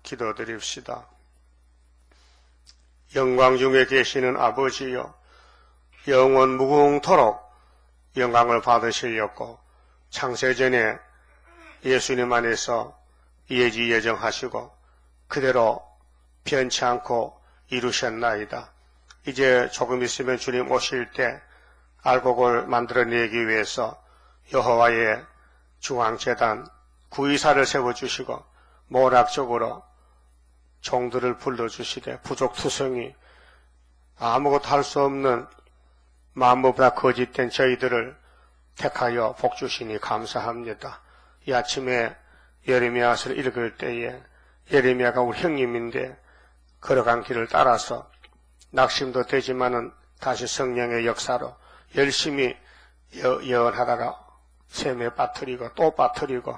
기도드립시다. 영광 중에 계시는 아버지여, 영원 무궁토록 영광을 받으시려고 창세전에 예수님 안에서 예지예정하시고 그대로 변치 않고 이루셨나이다. 이제 조금 있으면 주님 오실 때 알곡을 만들어내기 위해서 여호와의 중앙재단 구의사를 세워주시고 모락적으로 종들을 불러주시되 부족투성이 아무것도 할 수 없는 마음보다 거짓된 저희들을 택하여 복주시니 감사합니다. 이 아침에 예레미야서를 읽을 때에 예레미야가 우리 형님인데 걸어간 길을 따라서 낙심도 되지만은 다시 성령의 역사로 열심히 예언하다가 샘에 빠뜨리고 또 빠뜨리고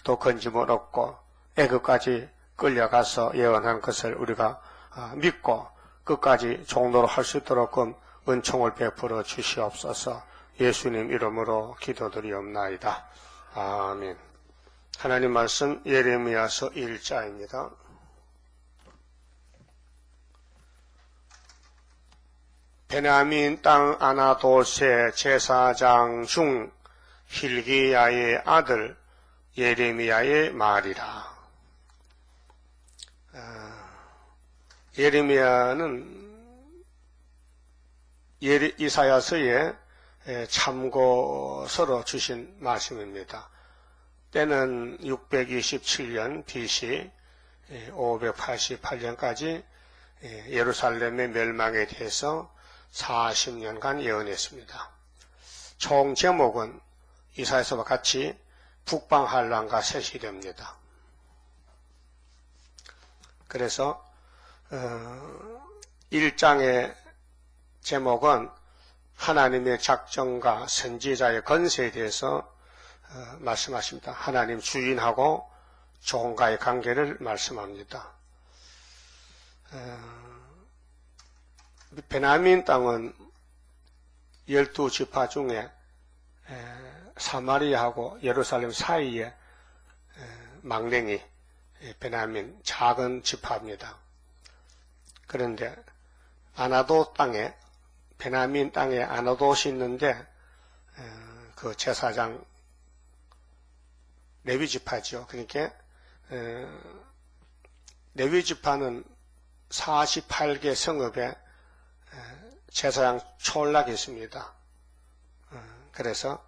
또 건짐을 얻고 애굽까지 끌려가서 예언한 것을 우리가 믿고 끝까지 종로로 할 수 있도록 은총을 베풀어 주시옵소서. 예수님 이름으로 기도드리옵나이다. 아멘. 하나님 말씀 예레미야서 1장입니다. 베냐민 땅 아나돗의 제사장 중 hil기야의 아들 예레미야의 말이라. 예레미야는 이사야서에 참고서로 주신 말씀입니다. 때는 627년 BC 588년까지 예루살렘의 멸망에 대해서 40년간 예언했습니다. 총 제목은 이사야서와 같이 북방환란과 세시됩니다. 그래서 1장의 제목은 하나님의 작정과 선지자의 건세에 대해서 말씀하십니다. 하나님 주인하고 종과의 관계를 말씀합니다. 베냐민 땅은 12지파 중에 사마리아하고 예루살렘 사이에 망랭이 베냐민 작은 지파입니다. 그런데 아나돗 땅에 베냐민 땅에 아나돗이 있는데 그 제사장 레위 지파죠. 그러니까 레위 지파는 48개 성읍에 제사장 촌락이 있습니다. 그래서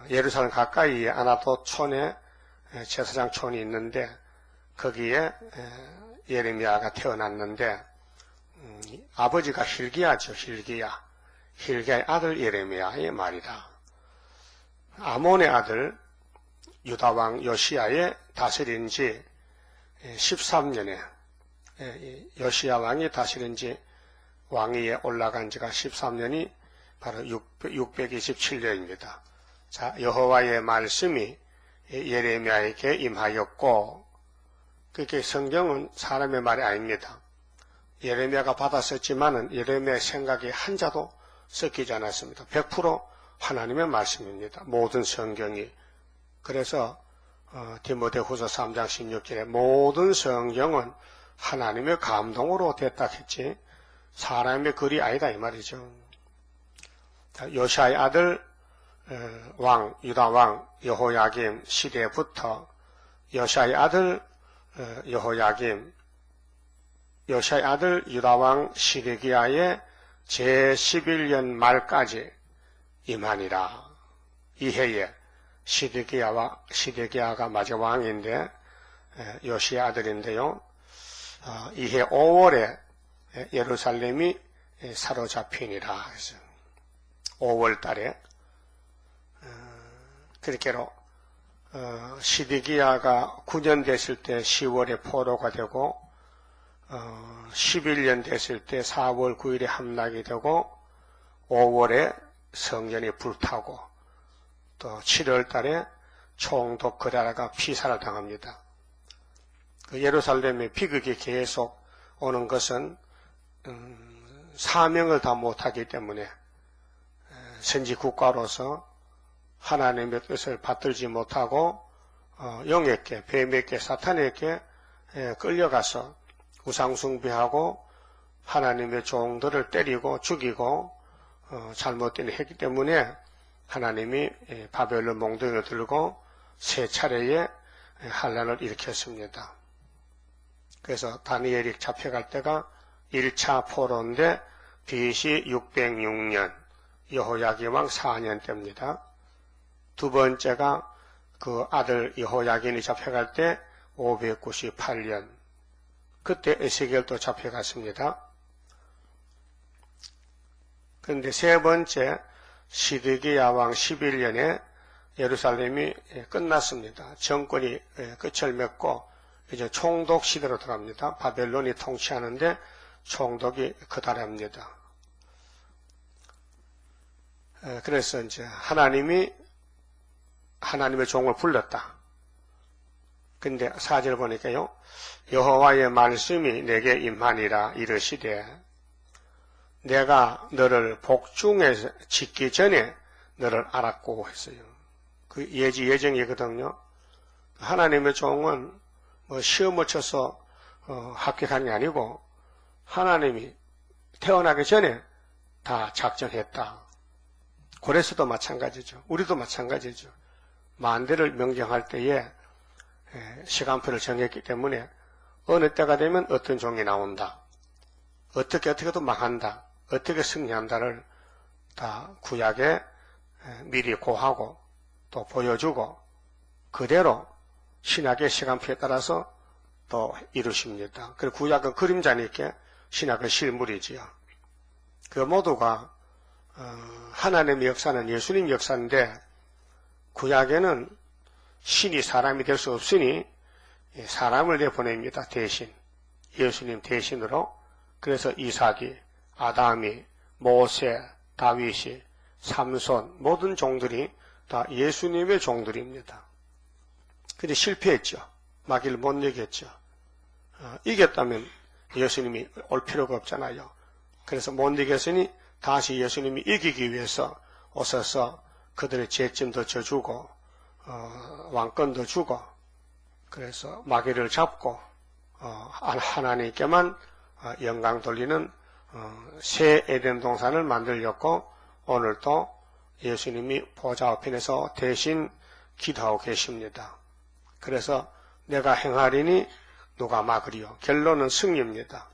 예루살렘 가까이에 아나돗 촌에 제사장 촌이 있는데 거기에 예레미야가 태어났는데 아버지가 hil기야죠. hil기야의 아들 예레미야의 말이다. 아몬의 아들 유다왕 요시야의 다스린 지 13년에 요시야 왕이 다스린 지 왕위에 올라간 지가 13년이 바로 627년입니다. 자, 여호와의 말씀이 예레미야에게 임하였고, 그게 성경은 사람의 말이 아닙니다. 예레미야가 받았었지만은 예레미야의 생각이 한자도 섞이지 않았습니다. 100% 하나님의 말씀입니다. 모든 성경이. 그래서 디모데후서 3장 16절에 모든 성경은 하나님의 감동으로 됐다 했지 사람의 글이 아니다 이 말이죠. 요시야의 아들 유다왕 여호야김 시대부터 요시야의 아들 요시야의 아들 유다왕 시드기야의 제11년 말까지 임하니라. 이 해에 시드기야가 마지막 왕인데 요시야 아들인데요. 이해 5월에 예루살렘이 사로잡히니라. 그래서 5월 달에 그렇게로 시드기야가 9년 됐을 때 10월에 포로가 되고 11년 됐을 때 4월 9일에 함락이 되고 5월에 성전이 불타고 또 7월 달에 총독 그라라가 피살을 당합니다. 그 예루살렘의 비극이 계속 오는 것은 사명을 다 못하기 때문에 선지 국가로서 하나님의 뜻을 받들지 못하고 영에게 뱀에게 사탄에게 끌려가서 우상숭배하고 하나님의 종들을 때리고 죽이고 잘못된 일을 했기 때문에 하나님이 바벨론 몽둥이를 들고 세 차례의 환란을 일으켰습니다. 그래서 다니엘이 잡혀갈 때가 1차 포로인데 BC 606년 여호야긴 왕 4년 때입니다. 두 번째가 그 아들 여호야긴이 잡혀갈 때 598년, 그때 에스겔도 잡혀갔습니다. 그런데 세 번째 시드기야 왕 11년에 예루살렘이 끝났습니다. 정권이 끝을 맺고 이제 총독 시대로 들어갑니다. 바벨론이 통치하는데 총독이 그달합니다. 그래서 이제 하나님이 하나님의 종을 불렀다. 근데 4절 보니까요, 여호와의 말씀이 내게 임하니라 이르시되 내가 너를 복중에 짓기 전에 너를 알았고 했어요. 그 예정이거든요. 하나님의 종은 뭐 시험을 쳐서 합격하는 게 아니고 하나님이 태어나기 전에 다 작정했다. 고레스도 마찬가지죠. 우리도 마찬가지죠. 만대를 명령할 때에 시간표를 정했기 때문에 어느 때가 되면 어떤 종이 나온다. 어떻게도 망한다. 어떻게 승리한다를 다 구약에 미리 고하고 또 보여주고 그대로 신약의 시간표에 따라서 또 이루십니다. 그리고 구약은 그림자니까 신약은 실물이지요. 그 모두가 하나님의 역사는 예수님 역사인데 구약에는 신이 사람이 될 수 없으니 사람을 내보냅니다. 대신 예수님 대신으로. 그래서 이삭이, 아담이, 모세, 다윗이, 삼손 모든 종들이 다 예수님의 종들입니다. 근데 실패했죠. 마귀를 못 이겼죠. 이겼다면 예수님이 올 필요가 없잖아요. 그래서 못 이겼으니 다시 예수님이 이기기 위해서 오셔서 그들의 죄짐도 져주고 왕권도 주고 그래서 마귀를 잡고 하나님께만 영광 돌리는 새 에덴 동산을 만들렸고 오늘도 예수님이 보좌 우편에서 대신 기도하고 계십니다. 그래서 내가 행하리니 누가 막으리요. 결론은 승리입니다.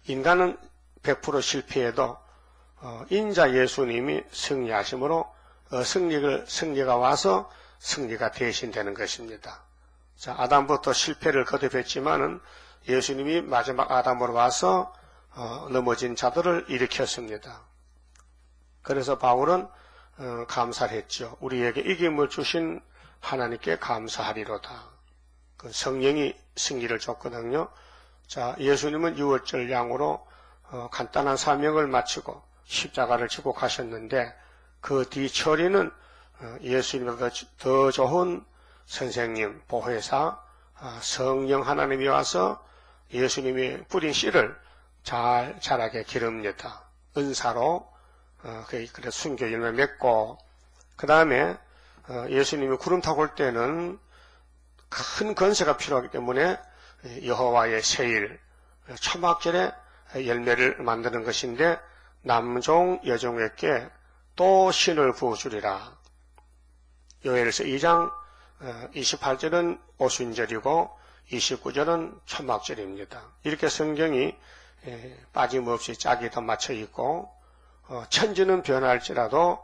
인간은 100% 실패해도 인자 예수님이 승리하심으로 승리가 와서 승리가 대신되는 것입니다. 자, 아담부터 실패를 거듭했지만은 예수님이 마지막 아담으로 와서 넘어진 자들을 일으켰습니다. 그래서 바울은 감사를 했죠. 우리에게 이김을 주신 하나님께 감사하리로다. 그 성령이 승리를 줬거든요. 자, 예수님은 유월절 양으로 간단한 사명을 마치고 십자가를 지고 가셨는데 그 뒤 처리는 예수님보다 더 좋은 선생님, 보혜사, 성령 하나님이 와서 예수님이 뿌린 씨를 잘 자라게 기릅니다. 은사로 그래서 순교 열매 맺고 그 다음에 예수님이 구름 타고 올 때는 큰 건세가 필요하기 때문에 여호와의 세일, 초막절에 열매를 만드는 것인데 남종 여종에게 또 신을 부어주리라. 요엘서 2장 28절은 오순절이고 29절은 초막절입니다. 이렇게 성경이 빠짐없이 짝이 더 맞춰 있고 천지는 변할지라도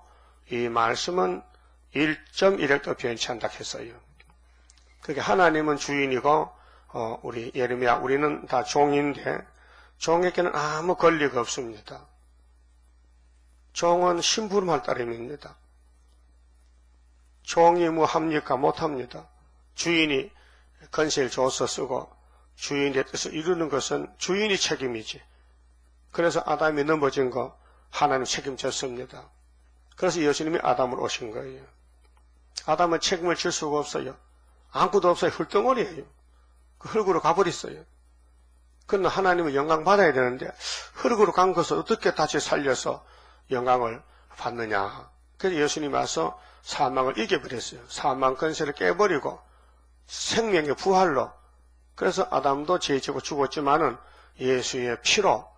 이 말씀은 1.1핵도 변치 않다 했어요. 그게 하나님은 주인이고 우리 예레미야 우리는 다 종인데 종에게는 아무 권리가 없습니다. 종은 심부름할 따름입니다. 종이 뭐 합니까? 못합니다. 주인이 건세를 줘서 쓰고 주인의 뜻을 이루는 것은 주인이 책임이지. 그래서 아담이 넘어진 거 하나님 책임졌습니다. 그래서 예수님이 아담으로 오신 거예요. 아담은 책임을 질 수가 없어요. 아무것도 없어요. 흙덩어리예요. 그 흙으로 가버렸어요. 그러나 하나님은 영광 받아야 되는데 흙으로 간 것을 어떻게 다시 살려서 영광을 받느냐. 그래서 예수님이 와서 사망을 이겨버렸어요. 사망 권세를 깨버리고 생명의 부활로 그래서 아담도 죄지고 죽었지만은 예수의 피로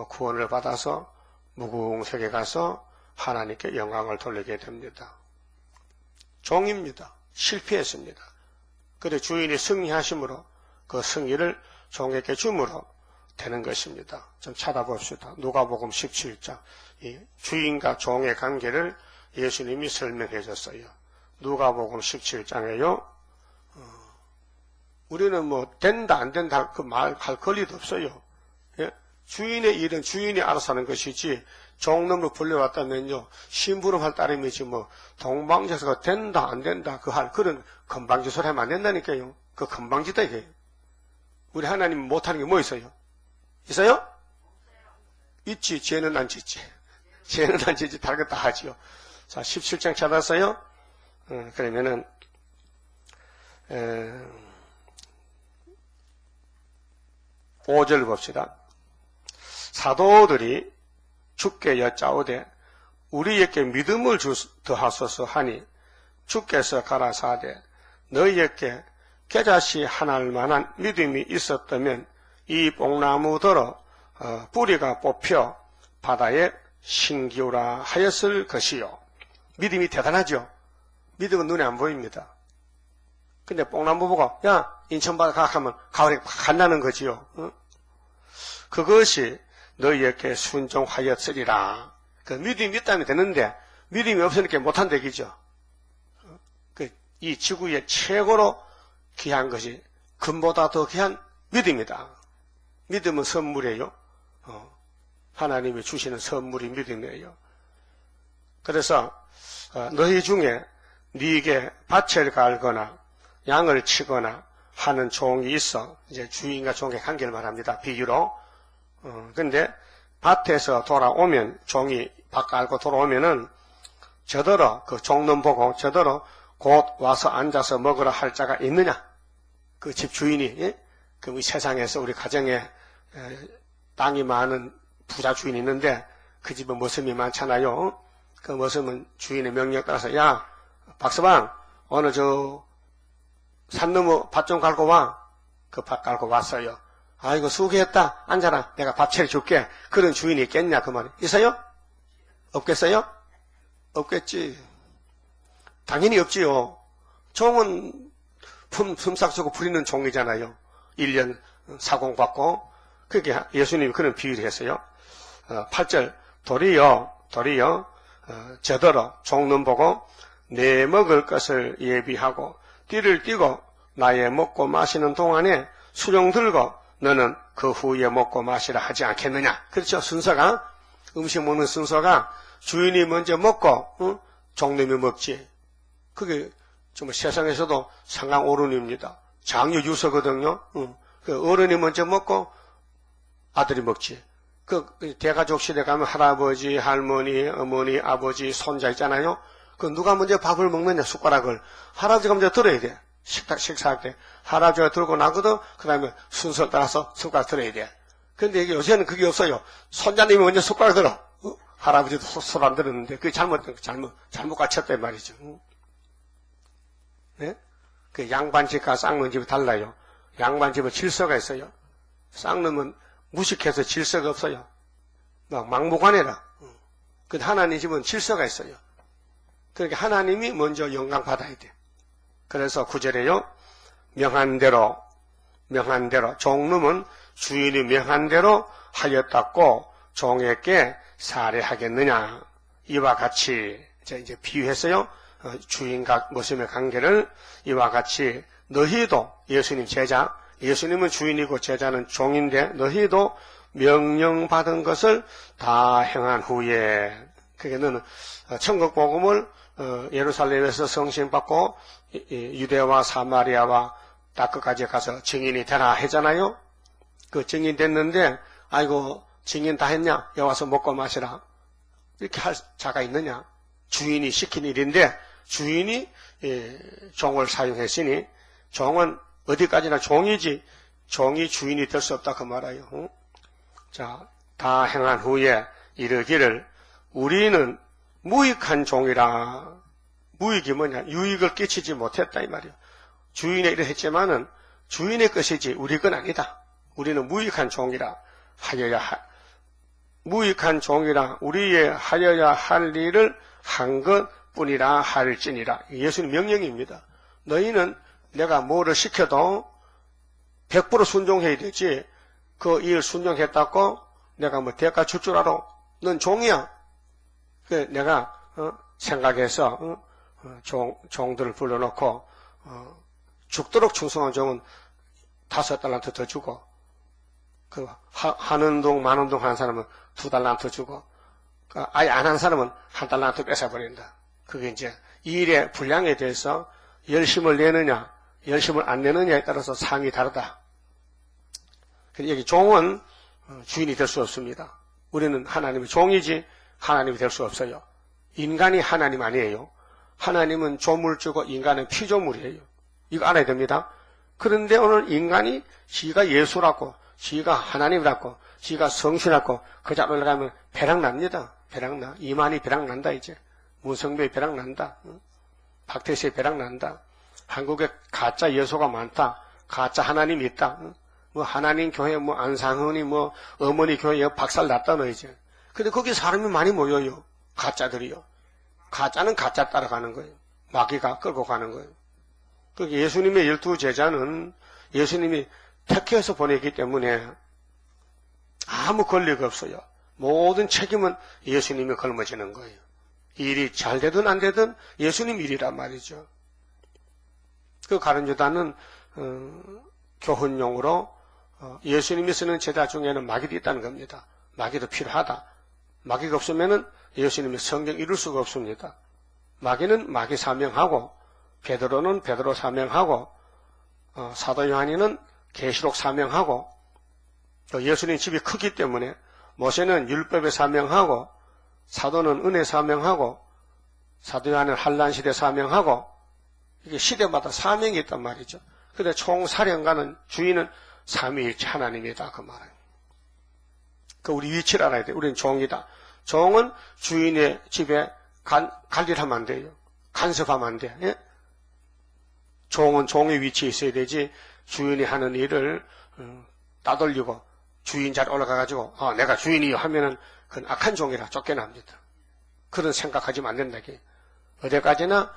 구원을 받아서 무궁색에 가서 하나님께 영광을 돌리게 됩니다. 종입니다. 실패했습니다. 그런데 주인이 승리하심으로 그 승리를 종에게 줌으로 되는 것입니다. 좀 찾아봅시다. 누가복음 17장. 이 주인과 종의 관계를 예수님이 설명해 줬어요. 누가복음 17장에요. 우리는 뭐 된다 안 된다 그 말 할 권리도 없어요. 예? 주인의 일은 주인이 알아서 하는 것이지 종놈을 불려왔다면요 심부름할 따름이지 뭐 동방지에서 된다 안 된다 그 할 그런 건방지 소리 하면 안 된다니까요. 그 건방지다 이게. 우리 하나님 못하는 게 뭐 있어요? 있어요? 있지. 죄는 안 짓지. 죄는 안 짓지. 다른 거 다 하지요. 자 17장 찾았어요? 그러면은 5절 봅시다. 사도들이 주께 여짜오되 우리에게 믿음을 더하소서 하니 주께서 가라사대 너희에게 겨자씨 하나일 만한 믿음이 있었다면 이 뽕나무더러 뿌리가 뽑혀 바다에 신기우라 하였을 것이요. 믿음이 대단하죠. 믿음은 눈에 안 보입니다. 근데 뽕나무 보고 야 인천바다 가면 가을에 간다는 거지요. 그것이 너희에게 순종하였으리라. 그 믿음이 있다면 되는데 믿음이 없으니까 못한다 얘기죠. 이 지구의 최고로 귀한 것이 금보다 더 귀한 믿음이다. 믿음은 선물이에요. 하나님이 주시는 선물이 믿음이에요. 그래서 너희 중에 네게 밭을 갈거나 양을 치거나 하는 종이 있어. 이제 주인과 종의 관계를 말합니다. 비유로. 근데 밭에서 돌아오면 종이 밭 갈고 돌아오면은 저더러 그 종놈 보고 저더러 곧 와서 앉아서 먹으라 할 자가 있느냐? 그 집 주인이 예? 그 세상에서 우리 가정에 땅이 많은 부자 주인이 있는데 그 집에 머슴이 많잖아요. 그 머슴은 주인의 명령 따라서 야 박서방 오늘 저 산 너머 밭 좀 갈고 와. 그 밭 갈고 왔어요. 아이고 수고했다. 앉아라. 내가 밥 차려줄게. 그런 주인이 있겠냐 그 말이. 있어요? 없겠어요? 없겠지. 당연히 없지요. 종은 품삯 주고 부리는 종이잖아요. 1년 사공받고. 그게 예수님이 그런 비유를 했어요. 8절 도리어 저더러 종놈 보고 내 먹을 것을 예비하고 띠를 띠고 나의 먹고 마시는 동안에 수종 들고 너는 그 후에 먹고 마시라 하지 않겠느냐. 그렇죠. 순서가 음식 먹는 순서가 주인이 먼저 먹고 종놈이 먹지. 그게 정말 세상에서도 상당 오른입니다. 장유 유서거든요. 그 어른이 먼저 먹고 아들이 먹지. 그 대가족 시대 가면 할아버지, 할머니, 어머니, 아버지, 손자 있잖아요. 그 누가 먼저 밥을 먹느냐 숟가락을 할아버지가 먼저 들어야 돼. 식사할 때 할아버지가 들고 나거든. 그 다음에 순서 따라서 숟가락 들어야 돼. 근데 이게 요새는 그게 없어요. 손자님이 먼저 숟가락 들어. 할아버지도 손 안 들었는데 그게 잘못 갖췄단 말이죠. 네? 그 양반집과 쌍놈 집이 달라요. 양반집은 질서가 있어요. 쌍놈은 무식해서 질서가 없어요. 막 막무가내라. 근데 하나님 집은 질서가 있어요. 그러니까 하나님이 먼저 영광 받아야 돼. 그래서 9절에요. 명한 대로 종놈은 주인이 명한 대로 하였다고 종에게 살해하겠느냐. 이와 같이 이제 비유했어요. 주인과 머슴의 관계를 이와 같이 너희도 예수님 제자, 예수님은 주인이고 제자는 종인데 너희도 명령받은 것을 다 행한 후에 그게 너는 천국 복음을 예루살렘에서 성신받고 유대와 사마리아와 딱 끝까지 가서 증인이 되라 했잖아요. 그 증인 됐는데 아이고 증인 다 했냐? 여기 와서 먹고 마시라. 이렇게 할 자가 있느냐? 주인이 시킨 일인데 주인이 종을 사용했으니 종은 어디까지나 종이지 종이 주인이 될 수 없다 그 말이에요. 자, 다 행한 후에 이르기를 우리는 무익한 종이라. 무익이 뭐냐? 유익을 끼치지 못했다 이 말이에요. 주인의 일을 했지만은 주인의 것이지 우리 건 아니다. 우리는 무익한 종이라 무익한 종이라 우리의 하여야 할 일을 한 것뿐이라 할지니라. 예수님 명령입니다. 너희는 내가 뭐를 시켜도 100% 순종해야 되지, 그 일 순종했다고 내가 뭐 대가 줄 줄 알아? 넌 종이야. 내가 생각해서 종들을 불러놓고 죽도록 충성한 종은 5달란트 더 주고, 하는 동 마는 동 하는 사람은 2달란트 주고, 아예 안 한 사람은 1달란트 뺏어버린다. 그게 이제 일의 분량에 대해서 열심을 내느냐 열심을 안 내느냐에 따라서 상이 다르다. 여기 종은 주인이 될 수 없습니다. 우리는 하나님의 종이지 하나님이 될 수 없어요. 인간이 하나님 아니에요. 하나님은 조물주고 인간은 피조물이에요. 이거 알아야 됩니다. 그런데 오늘 인간이 지가 예수라고, 지가 하나님이라고, 지가 성신이라고 그 자리에 올라가면 배락납니다. 배락나. 이만희 배락난다 이제. 문성배 배락난다. 박태수의 배락난다. 한국에 가짜 예수가 많다. 가짜 하나님이 있다. 뭐 하나님 교회 뭐 안상훈이 뭐 어머니 교회에 박살 났다 너 이제. 근데 거기 사람이 많이 모여요. 가짜들이요. 가짜는 가짜 따라가는 거예요. 마귀가 끌고 가는 거예요. 그 예수님의 12제자는 예수님이 택해서 보내기 때문에 아무 권리가 없어요. 모든 책임은 예수님이 걸머지는 거예요. 일이 잘 되든 안 되든 예수님 일이란 말이죠. 그 가룟 유다는 교훈용으로 예수님이 쓰는 제자 중에는 마귀도 있다는 겁니다. 마귀도 필요하다. 마귀가 없으면은 예수님이 성경 이룰 수가 없습니다. 마귀는 마귀 사명하고, 베드로는 베드로 사명하고, 사도 요한이는 계시록 사명하고, 또 예수님 집이 크기 때문에 모세는 율법에 사명하고, 사도는 은혜 사명하고, 사도 요한은 한란시대 사명하고, 이게 시대마다 사명이 있단 말이죠. 근데 총사령관은 주인은 삼위일체 하나님이다 그 말은. 그 우리 위치를 알아야 돼. 우리는 종이다. 종은 주인의 집에 관리하면 안 돼요. 간섭하면 안 돼. 예? 종은 종의 위치에 있어야 되지. 주인이 하는 일을 따돌리고 주인 자리에 올라가가지고 내가 주인이요 하면은 그건 악한 종이라 쫓겨납니다. 그런 생각하지면 안 된다. 어디까지나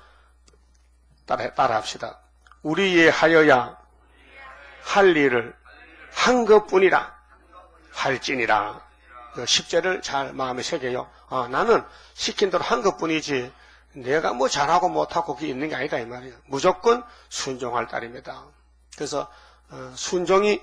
따라합시다. 우리의 하여야 할 일을 한 것뿐이라 할지니라. 10절을 잘 마음에 새겨요. 나는 시킨 대로 한 것뿐이지 내가 뭐 잘하고 못하고 그게 있는 게 아니다 이 말이에요. 무조건 순종할 따름이다. 그래서 순종이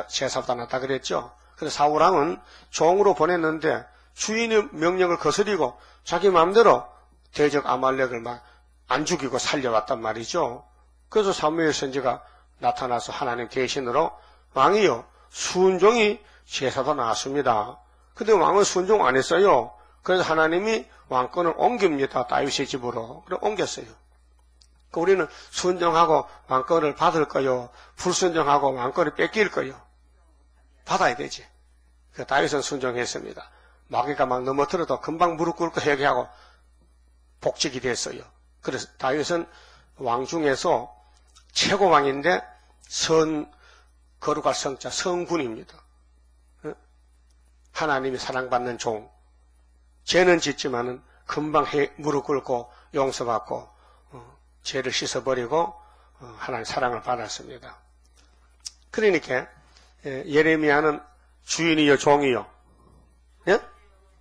제사보다 낫다 그랬죠. 그래서 사울왕은 종으로 보냈는데 주인의 명령을 거스리고 자기 마음대로 대적 아말렉을 막 안 죽이고 살려왔단 말이죠. 그래서 사무엘 선지가 나타나서 하나님 대신으로 왕이요 순종이 제사도 나왔습니다. 근데 왕은 순종 안 했어요. 그래서 하나님이 왕권을 옮깁니다. 다윗의 집으로. 그래 옮겼어요. 우리는 순종하고 왕권을 받을 거요, 불순종하고 왕권을 뺏길 거요. 받아야 되지. 다윗은 순종했습니다. 마귀가 막 넘어뜨려도 금방 무릎 꿇고 회개하고 복직이 됐어요. 그래서 다윗은 왕 중에서 최고 왕인데 거룩할 성자 성군입니다. 하나님이 사랑받는 종. 죄는 짓지만은 금방 무릎 꿇고 용서받고 죄를 씻어버리고 하나님 사랑을 받았습니다. 그러니까 예레미야는 주인이요 종이요? 예?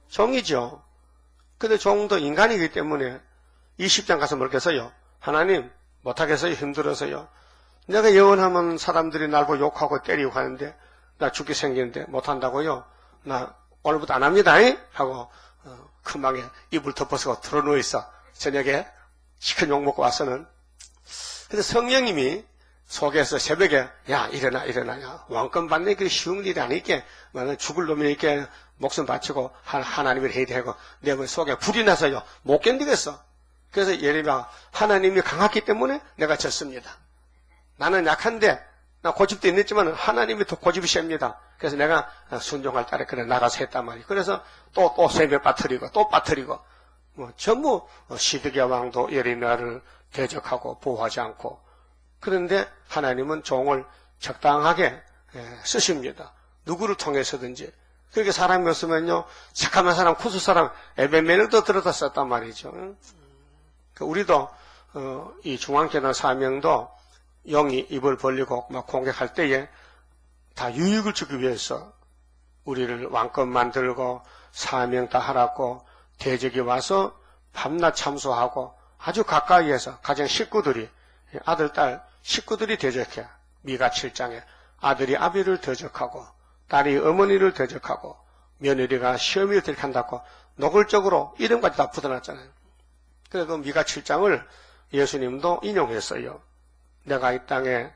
종이죠. 근데 종도 인간이기 때문에 20장 가서 먹겠어요. 하나님 못하겠어요. 힘들어서요. 내가 예언하면 사람들이 날 보고 욕하고 때리고 하는데 나 죽게 생기는데 못한다고요. 나 오늘부터 안 합니다. 하고 큰 방에 이불 덮어서 들어누워 있어. 저녁에 시큰 욕 먹고 와서는. 근데 성령님이 속에서 새벽에 야 일어나 야 왕권 받는 게 쉬운 일이 아니게 나는 죽을 놈이 이렇게 목숨 바치고 하나님을 해야 되고 내 속에 불이 나서요 못 견디겠어. 그래서 예레미야 하나님이 강하기 때문에 내가 졌습니다. 나는 약한데 나 고집도 있겠지만 하나님이 더 고집이 셉니다. 그래서 내가 순종할 따라 그래 나가서 했단 말이에요. 그래서 또 새벽 빠뜨리고 또 빠뜨리고 전부 시드기야 왕도 예레미야를 대적하고 보호하지 않고 그런데 하나님은 종을 적당하게 쓰십니다. 누구를 통해서든지. 그렇게 사람이 없으면요, 착한 사람, 쿠수 사람, 에베메ел도 들어다 썼단 말이죠. 우리도 이 중앙교단 사명도 영이 입을 벌리고 막 공격할 때에 다 유익을 주기 위해서 우리를 왕껏 만들고 사명 다 하라고 대적이 와서 밤낮 참수하고 아주 가까이에서 가정 식구들이 아들, 딸 식구들이 대적해. 미가 7장에 아들이 아비를 대적하고 딸이 어머니를 대적하고 며느리가 시어미를 대적한다고 노골적으로 이름까지 다 붙어놨잖아요. 그래서 그 미가 7장을 예수님도 인용했어요. 내가 이 땅에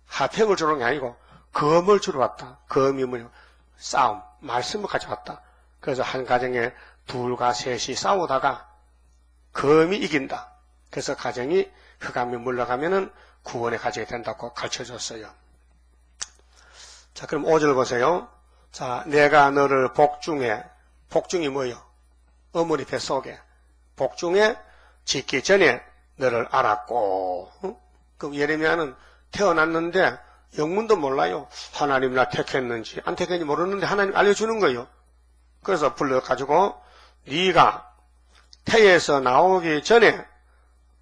화평을 주러 온 게 아니고 검을 주러 왔다. 검이 뭐냐? 싸움, 말씀을 가져왔다. 그래서 한 가정에 둘과 셋이 싸우다가 검이 이긴다. 그래서 가정이 흑암이 물러가면은 구원의 가정이 된다고 가르쳐줬어요. 자, 그럼 5절 보세요. 자, 내가 너를 복중에, 복중이 뭐요? 어머니 뱃속에, 복중에 짓기 전에 너를 알았고, 그럼 예레미야는 태어났는데 영문도 몰라요. 하나님 나 택했는지 안 택했는지 모르는데 하나님 알려주는 거예요. 그래서 불러가지고 네가 태에서 나오기 전에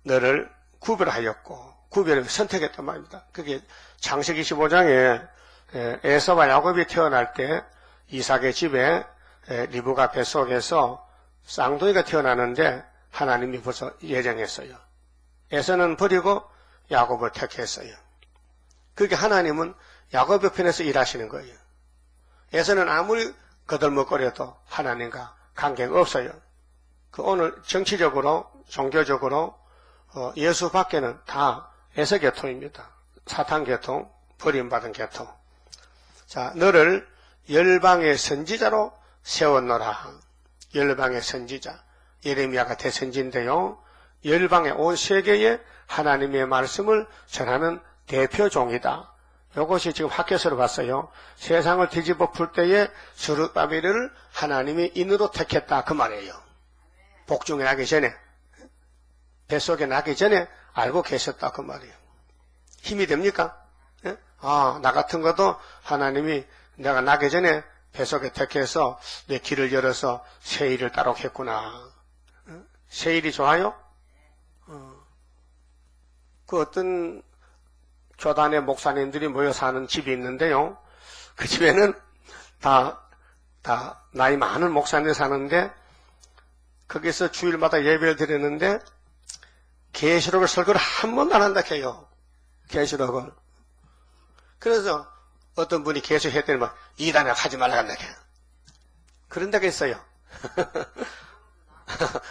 너를 구별하였고, 구별을 선택했단 말입니다. 그게 창세기 15장에 에서와 야곱이 태어날 때 이삭의 집에 리브가 뱃속에서 쌍둥이가 태어나는데 하나님이 벌써 예정했어요. 에서는 버리고 야곱을 택했어요. 그렇게 하나님은 야곱의 편에서 일하시는 거예요. 에서는 아무리 거들먹거려도 하나님과 관계가 없어요. 그 오늘 정치적으로 종교적으로 예수 밖에는 다 에서 계통입니다. 사탄 계통, 버림받은 계통. 자, 너를 열방의 선지자로 세웠노라. 열방의 선지자. 예레미야가 대선지인데요. 열방의 온 세계에 하나님의 말씀을 전하는 대표 종이다. 이것이 지금 학교에서 봤어요. 세상을 뒤집어 풀 때에 스룹바벨을 하나님이 인으로 택했다. 그 말이에요. 복중에 나기 전에, 뱃속에 나기 전에 알고 계셨다. 그 말이에요. 힘이 됩니까? 예? 아, 나 같은 것도 하나님이 내가 나기 전에 뱃속에 택해서 내 길을 열어서 세일을 따로 했구나. 세일이 좋아요? 그 어떤 교단의 목사님들이 모여 사는 집이 있는데요. 그 집에는 다 나이 많은 목사님들이 사는데 거기서 주일마다 예배를 드리는데 계시록을 설교를 한 번도 안 한다 해요. 계시록을. 그래서 어떤 분이 계시했더니 막 이단에 하지 말라 한다 해요. 그런 데가 있어요.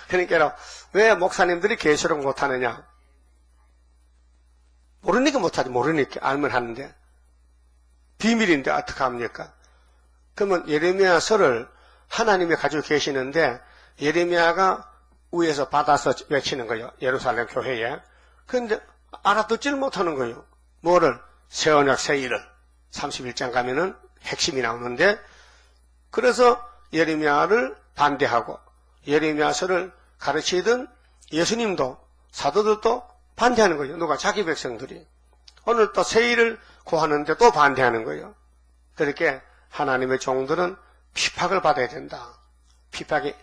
그러니까 왜 목사님들이 계시록 못하느냐? 모르니까 못하지. 모르니까 알면 하는데 비밀인데 어떡합니까? 그러면 예레미야서를 하나님이 가지고 계시는데 예레미야가 위에서 받아서 외치는 거예요. 예루살렘 교회에. 그런데 알아듣지를 못하는 거예요. 뭐를? 새 언약 새 일을 31장 가면은 핵심이 나오는데, 그래서 예레미야를 반대하고 예레미야서를 가르치던 예수님도 사도들도 반대하는 거예요. 누가? 자기 백성들이. 오늘 또 새 일을 구하는데 또 반대하는 거예요. 그렇게 하나님의 종들은 핍박을 받아야 된다. 핍박이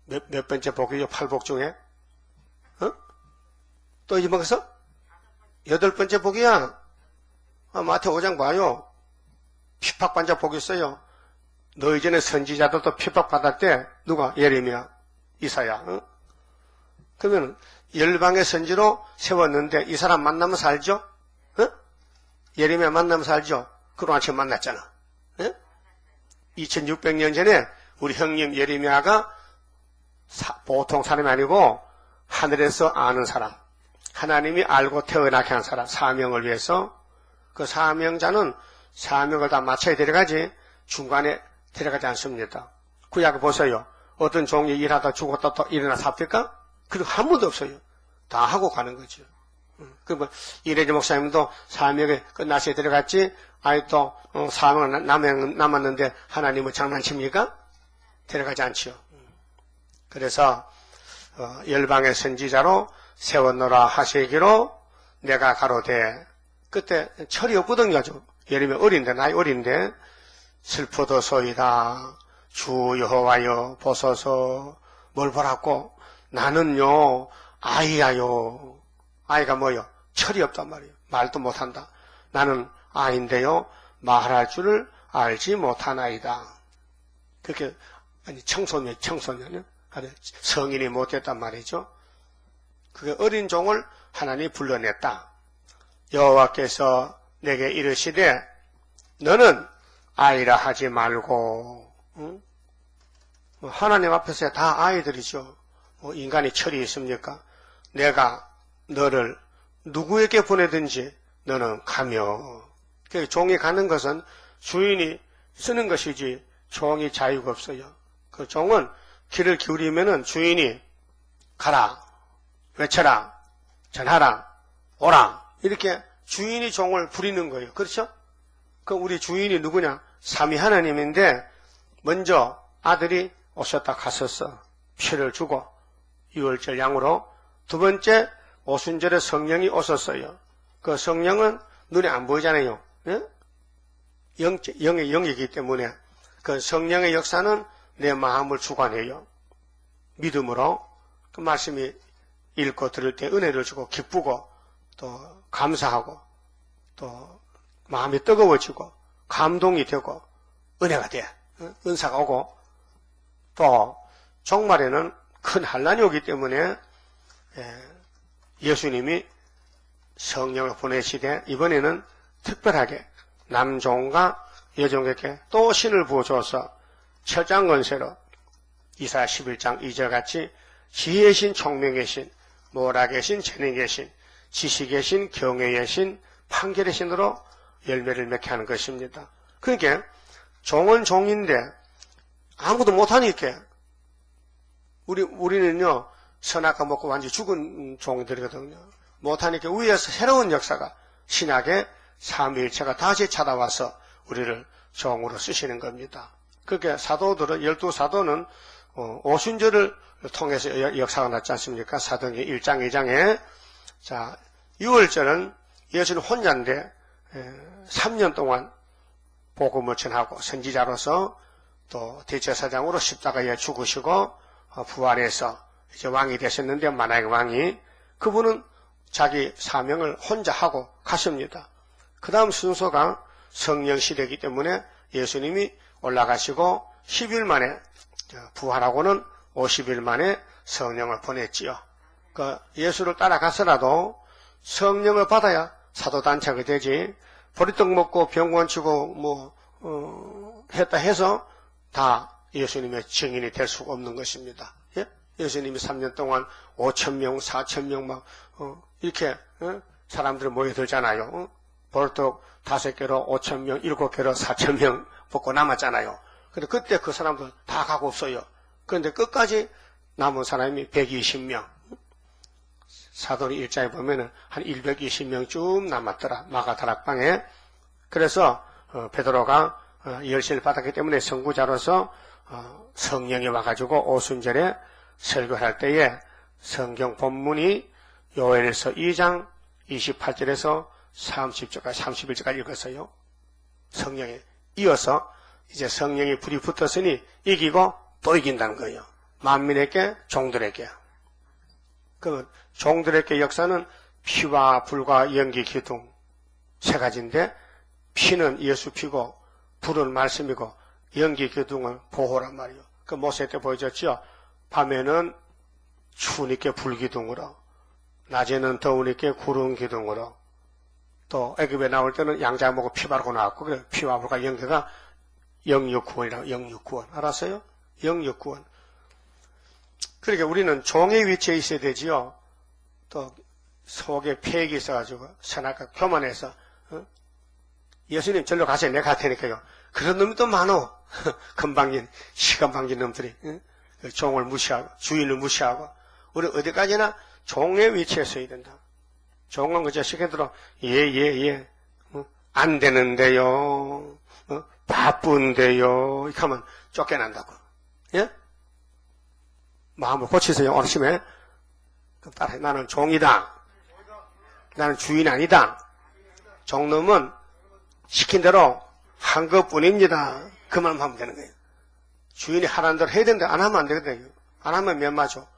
몇 번째 복이요? 8복 중에? 또 잊어먹었어? 8번째 복이야. 마태오 5장 봐요. 핍박받은 자 복이 있어요. 너 이전에 선지자들도 핍박받을 때 누가? 예레미야, 이사야. 그러면 열방의 선지로 세웠는데 이 사람 만나면 살죠? 예레미야 만나면 살죠? 그동안 처음 만났잖아. 2600년 전에 우리 형님 예레미야가 보통 사람이 아니고 하늘에서 아는 사람, 하나님이 알고 태어나게 한 사람, 사명을 위해서. 그 사명자는 사명을 다 마쳐야 데려가지 중간에 데려가지 않습니다. 구약을 보세요. 어떤 종이 일하다 죽었다 또 일어나 삽니까? 그리고 한 번도 없어요. 다 하고 가는 거죠. 그러면 이래지 목사님도 사명에 끝나서 데려갔지, 아이 또 사명 남았는데 하나님은 장난칩니까? 데려가지 않지요. 그래서 열방의 선지자로 세웠노라 하시기로 내가 가로되 그때 철이 없거든요. 예를 들면 어린데 나이 어린데 슬퍼도소이다. 주 여호와여 보소서. 뭘 보라고? 나는요 아이야요. 아이가 뭐요? 철이 없단 말이에요. 말도 못한다. 나는 아이인데요 말할 줄을 알지 못하나이다. 그렇게 아니 청소년이요. 성인이 못됐단 말이죠. 그게 어린 종을 하나님이 불러냈다. 여호와께서 내게 이르시되 너는 아이라 하지 말고, 응? 하나님 앞에서 다 아이들이죠. 인간이 철이 있습니까? 내가 너를 누구에게 보내든지 너는 가며. 종이 가는 것은 주인이 쓰는 것이지 종이 자유가 없어요. 그 종은 귀를 기울이면은 주인이 가라, 외쳐라, 전하라, 오라 이렇게 주인이 종을 부리는 거예요. 그렇죠? 그럼 우리 주인이 누구냐? 삼위 하나님인데 먼저 아들이 오셨다 갔었어. 피를 주고 유월절 양으로. 두 번째 오순절에 성령이 오셨어요. 그 성령은 눈에 안 보이잖아요. 예? 영의 영이기 때문에 그 성령의 역사는 내 마음을 주관해요. 믿음으로 그 말씀이 읽고 들을 때 은혜를 주고 기쁘고 또 감사하고 또 마음이 뜨거워지고 감동이 되고 은혜가 돼. 은사가 오고 또 종말에는 큰 환난이 오기 때문에 예수님이 성령을 보내시되 이번에는 특별하게 남종과 여종에게 또 신을 부어줘서 철장건세로 이사야 11장 2절 같이 지혜의 신, 총명의 신, 모락의 신, 재능의 신, 지식의 신, 경외의 신, 판결의 신으로 열매를 맺게 하는 것입니다. 그러니까 종은 종인데 아무도 못하니까 우리는요 선악과 먹고 완전히 죽은 종들이거든요. 못하니까 위에서 새로운 역사가 신약의 삼위일체가 다시 찾아와서 우리를 종으로 쓰시는 겁니다. 그렇게 사도들은 12사도는 오순절을 통해서 역사가 났지 않습니까? 사도행전 1장 2장에 자 유월절은 예수는 혼자인데 3년 동안 복음을 전하고 선지자로서 또 대제사장으로 십자가에 죽으시고 부활해서 이제 왕이 되셨는데 만왕의 왕이 그분은 자기 사명을 혼자 하고 가십니다. 그 다음 순서가 성령 시대이기 때문에 예수님이 올라가시고 10일 만에 부활하고는 50일 만에 성령을 보냈지요. 그 예수를 따라가서라도 성령을 받아야 사도단체가 되지 보리떡 먹고 병원 치고 했다 해서 다 예수님의 증인이 될 수가 없는 것입니다. 예? 예수님이 3년 동안 5,000명, 4,000명 막 이렇게 사람들이 모여들잖아요. 보리떡 5개로 5,000명, 7개로 4,000명 먹고 남았잖아요. 근데 그때 그 사람들 다 가고 없어요. 그런데 끝까지 남은 사람이 120명. 사도리 일장에 보면은 한 120명쯤 남았더라. 마가다락방에. 그래서 베드로가 열쇠를 받았기 때문에 선구자로서 성령이 와가지고 오순절에 설교할 때에 성경 본문이 요엘서 2장 28절에서 30절까지 31절까지 읽었어요. 성령에 이어서 이제 성령이 불이 붙었으니 이기고 또 이긴다는 거예요. 만민에게 종들에게. 그 종들에게 역사는 피와 불과 연기 기둥 세 가지인데 피는 예수 피고 불은 말씀이고 연기 기둥은 보호란 말이에요. 그 모세 때 보여줬죠. 밤에는 추우니까 불 기둥으로 낮에는 더우니까 구름 기둥으로 또 애굽에 나올 때는 양자 먹고 피 바르고 나왔고 그래 피와 불과 연기가 영육구원이라고 영육구원 알았어요? 영육구원. 그러니까 우리는 종의 위치에 있어야 되지요. 또 속에 폐액이 있어가지고 선악과 교만해서 예수님 절로 가세요. 내가 갈 테니까요. 그런 놈이 또 많어. 금방진 시간방진 놈들이 종을 무시하고 주인을 무시하고 우리 어디까지나 종의 위치에 서야 된다. 종은 그저 시간대로 예 안 되는데요. 바쁜데요. 이렇게 하면 쫓겨난다고. 예? 마음을 고치세요. 오늘 아침에. 그럼 따라해. 나는 종이다. 나는 주인 아니다. 종놈은 시킨 대로 한 것뿐입니다. 그 말만 하면 되는 거예요. 주인이 하라는 대로 해야 되는데 안 하면 안 되거든요. 안 하면 몇 마죠.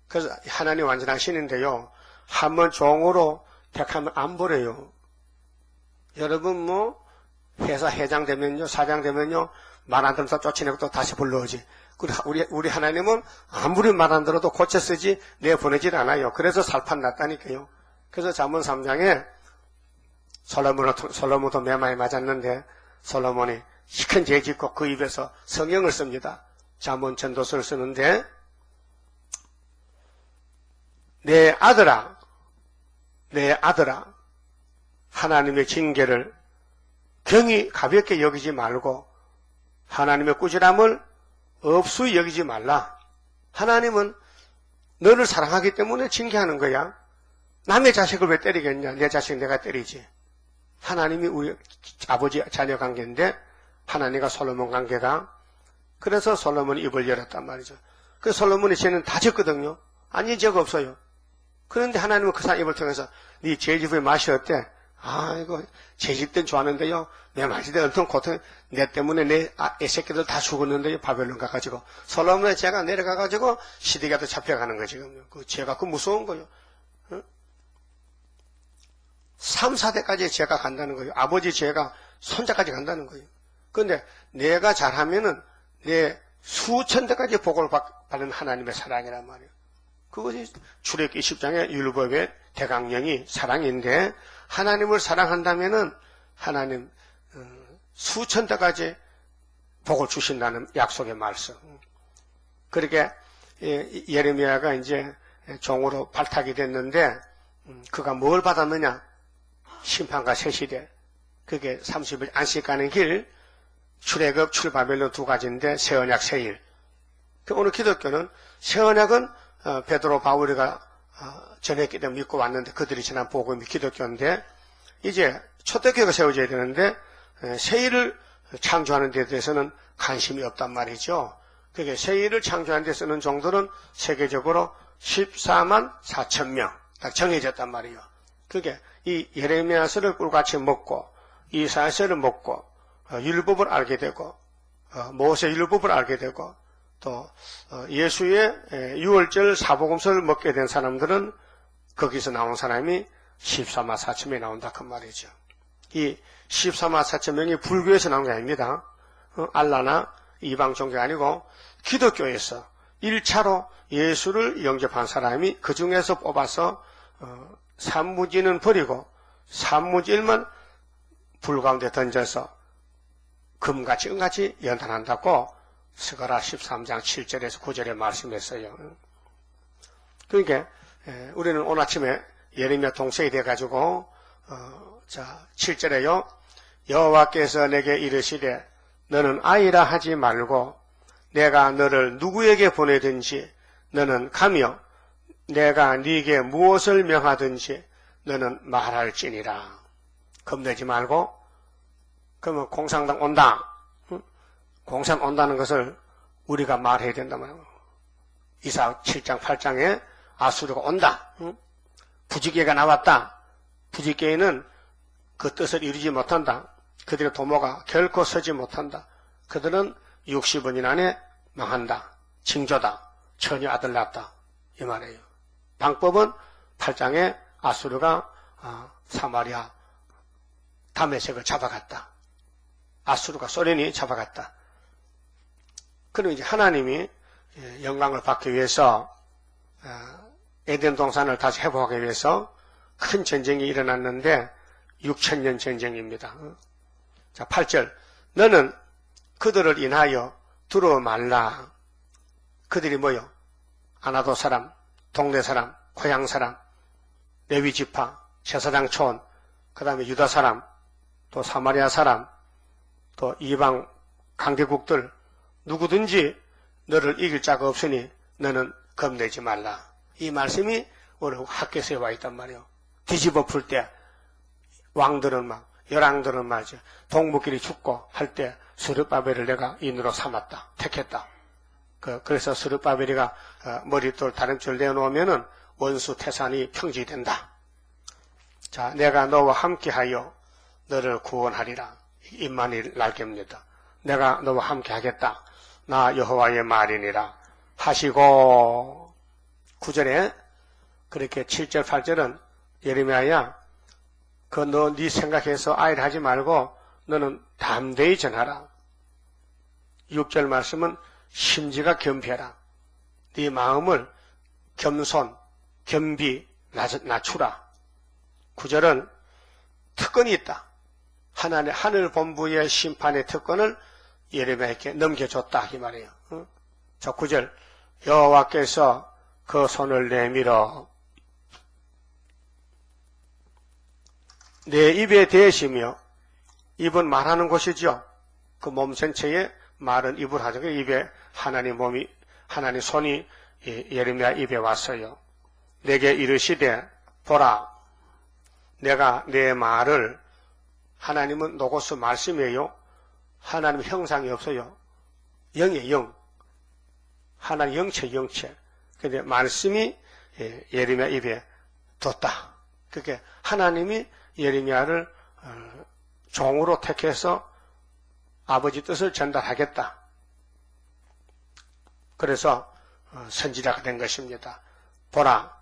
그래서 하나님 완전한 신인데요. 한번 종으로 택하면 안 버려요. 여러분 뭐 회사 회장 되면요, 사장 되면요, 말 안 들으면서 쫓아내고 또 다시 불러오지. 우리 하나님은 아무리 말 안 들어도 고쳐 쓰지 내보내질 않아요. 그래서 살판 났다니까요. 그래서 잠언 3장에 솔로몬도 매 많이 맞았는데 솔로몬이 시큰 죄 짓고 그 입에서 성경을 씁니다. 잠언 전도서를 쓰는데 내 아들아 하나님의 징계를 경히 가볍게 여기지 말고 하나님의 꾸지람을 없이 여기지 말라. 하나님은 너를 사랑하기 때문에 징계하는 거야. 남의 자식을 왜 때리겠냐? 내 자식 내가 때리지. 하나님이 우리 아버지 자녀 관계인데 하나님과 솔로몬 관계가, 그래서 솔로몬이 입을 열었단 말이죠. 그래서 솔로몬이 죄는 다 졌거든요. 아니 죄가 없어요. 그런데 하나님은 그 사람 입을 통해서 네 죄집의 맛이 어때? 이거 죄집 땐 좋았는데요. 내 맛이 때 엄청 고통, 내 때문에 내 새끼들 다 죽었는데요. 바벨론 가가지고 솔로몬의 죄가 내려가가지고 시드기야도 잡혀가는 거지. 그 죄가 그 무서운 거예요. 3, 4대까지 죄가 간다는 거예요. 아버지 죄가 손자까지 간다는 거예요. 그런데 내가 잘하면은 내 수천 대까지 복을 받는 하나님의 사랑이란 말이에요. 그것이 출애굽기 20장의 율법의 대강령이 사랑인데, 하나님을 사랑한다면은 하나님 수천 대까지 복을 주신다는 약속의 말씀. 그렇게 예레미야가 이제 종으로 발탁이 됐는데 그가 뭘 받았느냐? 심판과 세시대. 그게 30일 안식 가는 길, 출애굽, 출바벨론 두 가지인데 새언약, 새일. 오늘 기독교는 새언약은 베드로, 바울이가 전했기 때문에 믿고 왔는데 그들이 전한 복음이 기독교인데, 이제 초대교회가 세워져야 되는데 새일을 창조하는 데 대해서는 관심이 없단 말이죠. 그게 새일을 창조하는 데 쓰는 종들은 세계적으로 14만 4천 명 딱 정해졌단 말이에요. 그게 이 예레미야서를 꿀같이 먹고 이사야서를 먹고 율법을 알게 되고 모세 율법을 알게 되고 또 예수의 유월절 사복음서를 먹게 된 사람들은 거기서 나온 사람이 14만 4천 명이 나온다 그 말이죠. 이 14만 4천 명이 불교에서 나온 게 아닙니다. 알라나 이방 종교가 아니고 기독교에서 1차로 예수를 영접한 사람이 그 중에서 뽑아서 산무지는 버리고 산무지일만 불 가운데 던져서 금같이 은같이 연단한다고 스가랴 13장 7절에서 9절에 말씀했어요. 그러니까 우리는 오늘 아침에 예레미야 동생이 돼가지고 7절에요. 여호와께서 내게 이르시되 너는 아이라 하지 말고 내가 너를 누구에게 보내든지 너는 가며 내가 네게 무엇을 명하든지 너는 말할지니라. 겁내지 말고. 그러면 공산당 온다. 공산 온다는 것을 우리가 말해야 된단 말이에요. 이사 7장 8장에 아수르가 온다. 부지개가 나왔다. 부지개는 그 뜻을 이루지 못한다. 그들의 도모가 결코 서지 못한다. 그들은 60년 안에 망한다. 징조다. 처녀 아들 낳았다. 이 말이에요. 방법은 8장에 아수르가 사마리아 다메섹을 잡아갔다. 아수르가 소련이 잡아갔다. 그럼 이제 하나님이 영광을 받기 위해서 에덴 동산을 다시 회복하기 위해서 큰 전쟁이 일어났는데 6,000년 전쟁입니다. 자, 8절. 너는 그들을 인하여 두려워 말라. 그들이 뭐요? 아나도 사람, 동네 사람, 고향 사람, 레위 지파, 제사장 촌, 그 다음에 유다 사람, 또 사마리아 사람, 또 이방 강대국들 누구든지 너를 이길 자가 없으니 너는 겁내지 말라. 이 말씀이 오늘 학교에 와 있단 말이에요. 뒤집어 풀 때 왕들은 막 열왕들은 말이죠. 동무끼리 죽고 할 때 스룹바벨을 내가 인으로 삼았다. 택했다. 그래서 스룹바벨이가 머릿돌 다림줄 내놓으면은 원수 태산이 평지된다. 자, 내가 너와 함께하여 너를 구원하리라. 임마누엘 날개입니다. 내가 너와 함께하겠다. 나 여호와의 말이니라 하시고 9절에 그렇게 7절 8절은 예레미야야 너 네 생각해서 아이를 하지 말고 너는 담대히 전하라. 6절 말씀은 심지가 겸비해라. 네 마음을 겸손, 겸비, 낮추라. 9절은 특권이 있다. 하나님의 하늘 본부의 심판의 특권을 예레미야에게 넘겨줬다 이 말이에요. 자 9절 여호와께서 그 손을 내밀어 내 입에 대시며 입은 말하는 곳이죠. 그 몸 전체에 말은 입을 하죠. 그 입에 하나님 손이 예레미야 입에 왔어요. 내게 이르시되 보라 내가 내 말을 하나님은 노고스 말씀이에요. 하나님 형상이 없어요. 영이에요. 영. 하나님 영체. 근데 말씀이 예레미야 입에 뒀다. 그게 하나님이 예레미야를 종으로 택해서 아버지 뜻을 전달하겠다. 그래서 선지자가 된 것입니다. 보라,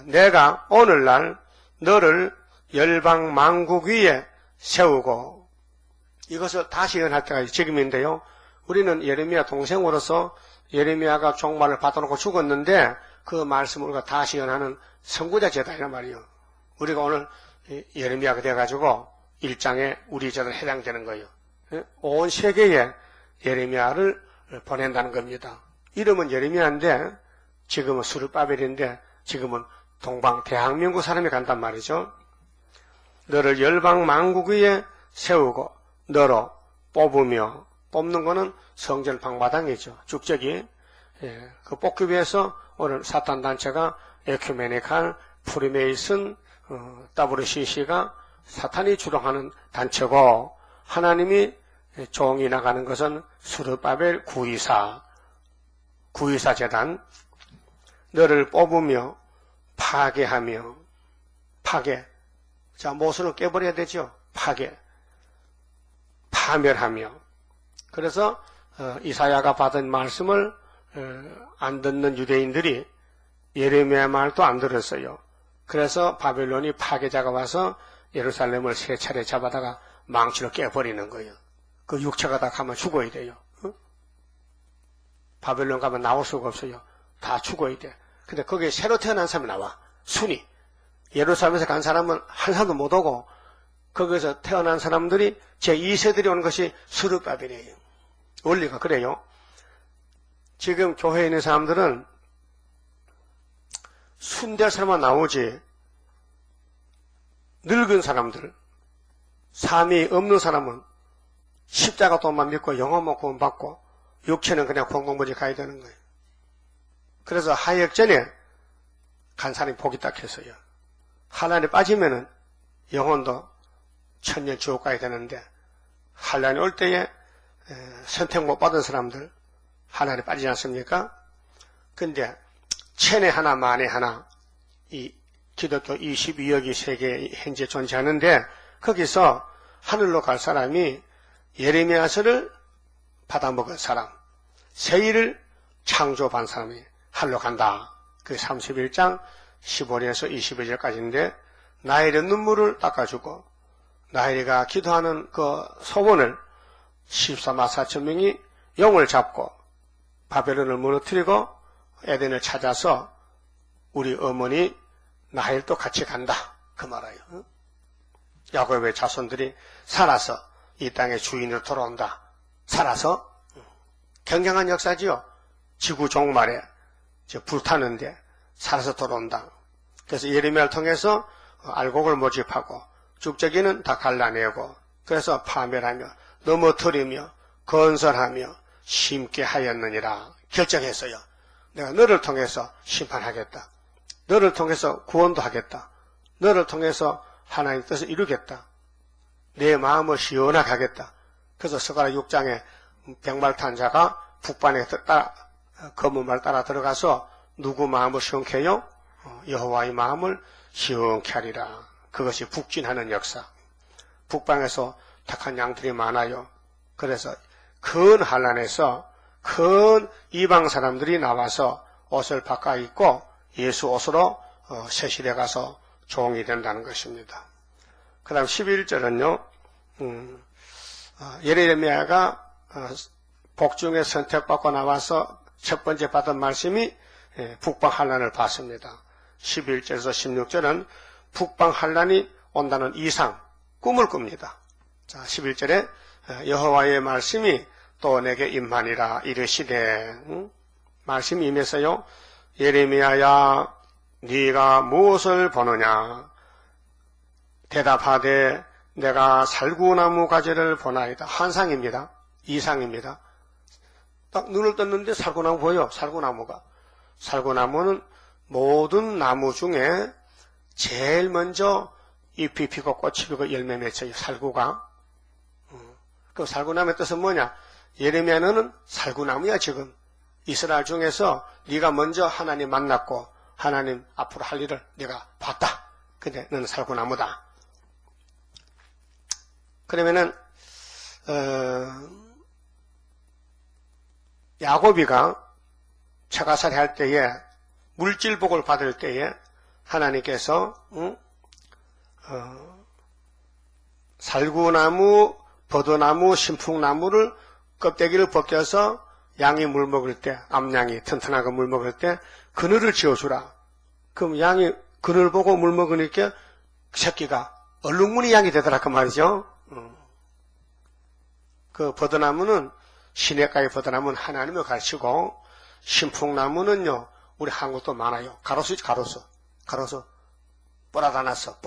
내가 오늘날 너를 열방 만국 위에 세우고 이것을 다시 예언할 때가 지금인데요. 우리는 예레미야 동생으로서 예레미야가 종말을 받아놓고 죽었는데 그 말씀을 우리가 다시 예언하는 선구자 제다이란 말이에요. 우리가 오늘 예레미야가 돼가지고 1장에 우리 제도에 해당되는 거예요. 온 세계에 예레미야를 보낸다는 겁니다. 이름은 예레미야인데 지금은 수르바벨인데 지금은 동방 대한민국 사람이 간단 말이죠. 너를 열방 만국 위에 세우고 너로 뽑으며 뽑는 거는 성전 방마당이죠. 축적이 그 뽑기 위해서 오늘 사탄 단체가 에큐메니칼, 프리메이슨, WCC가 사탄이 주동하는 단체고 하나님이 종이 나가는 것은 수르바벨 구이사 재단 너를 뽑으며 파괴하며 자 모순을 깨버려야 되죠. 파멸하며 그래서 이사야가 받은 말씀을 안 듣는 유대인들이 예레미야 말도 안 들었어요. 그래서 바벨론이 파괴자가 와서 예루살렘을 세 차례 잡아다가 망치로 깨버리는 거예요. 그 육체가 다 가면 죽어야 돼요. 바벨론 가면 나올 수가 없어요. 다 죽어야 돼. 근데 거기에 새로 태어난 사람이 나와. 순위. 예루살렘에서 간 사람은 한 사람도 못 오고 거기서 태어난 사람들이 제2세들이 오는 것이 수르바벨이에요. 원리가 그래요. 지금 교회에 있는 사람들은 순대할 사람만 나오지 늙은 사람들, 삶이 없는 사람은 십자가 돈만 믿고 영혼만 구원받고 육체는 그냥 공공부지 가야 되는 거예요. 그래서 하역전에 간 사람이 복이 딱 했어요. 환란에 빠지면은 영혼도 천년 지옥 가야 되는데 환란이 올 때에 선택 못 받은 사람들 환란에 빠지지 않습니까? 근데 천에 하나 만에 하나 이 기독교 22억이 세계에 현재 존재하는데 거기서 하늘로 갈 사람이 예레미야서를 받아먹은 사람, 세일을 창조한 사람이 하늘로 간다. 그 31장 15절에서 22절까지인데 나일의 눈물을 닦아주고 나일이가 기도하는 그 소원을 14만 4천 명이 영을 잡고 바벨론을 무너뜨리고 에덴을 찾아서 우리 어머니 나일도 같이 간다. 그 말이에요. 야곱의 자손들이 살아서 이 땅의 주인으로 돌아온다. 살아서 굉장한 역사지요. 지구 종말에 불타는데 살아서 돌아온다. 그래서 예레미야를 통해서 알곡을 모집하고 죽적이는 다 갈라내고 그래서 파멸하며 넘어뜨리며 건설하며 심게 하였느니라 결정했어요. 내가 너를 통해서 심판하겠다. 너를 통해서 구원도 하겠다. 너를 통해서 하나님의 뜻을 이루겠다. 내 마음을 시원하게 하겠다. 그래서 스가랴 6장에 백말탄자가 북반에 검은 말 따라 들어가서 누구 마음을 시원케 해요? 여호와의 마음을 시원케 하리라. 그것이 북진하는 역사. 북방에서 택한 양들이 많아요. 그래서 큰 환란에서 큰 이방 사람들이 나와서 옷을 바꿔 입고 예수 옷으로 세실에 가서 종이 된다는 것입니다. 그 다음 11절은요, 예레미야가 복중에 선택받고 나와서 첫 번째 받은 말씀이 북방 환란을 봤습니다. 11절에서 16절은 북방 환란이 온다는 이상, 꿈을 꿉니다. 자, 11절에 여호와의 말씀이 또 내게 임하니라 이르시되, 말씀이 임해서요, 예레미야야 네가 무엇을 보느냐? 대답하되 내가 살구나무 가지를 보나이다. 환상입니다. 이상입니다. 딱 눈을 떴는데 살구나무 보여. 살구나무가. 살구나무는 모든 나무 중에 제일 먼저 잎이 피고 꽃이 피고 열매 맺혀요. 살구가. 그 살구나무의 뜻은 뭐냐? 예레미야는 살구나무야. 지금 이스라엘 중에서 네가 먼저 하나님 만났고 하나님 앞으로 할 일을 네가 봤다. 근데 너는 살구나무다. 그러면은 야곱이가 처가살이 할 때에 물질복을 받을 때에 하나님께서 살구나무, 버드나무, 신풍나무를 껍데기를 벗겨서 양이 물 먹을 때, 암양이 튼튼하게 물 먹을 때 그늘을 지어주라. 그럼 양이 그늘 보고 물 먹으니까 새끼가 얼룩무늬 양이 되더라 그 말이죠. 그 버드나무는 시냇가의 버드나무는 하나님을 가르치고 신풍나무는요 우리 한국도 많아요. 가로수지 가로수 뽀라다났어.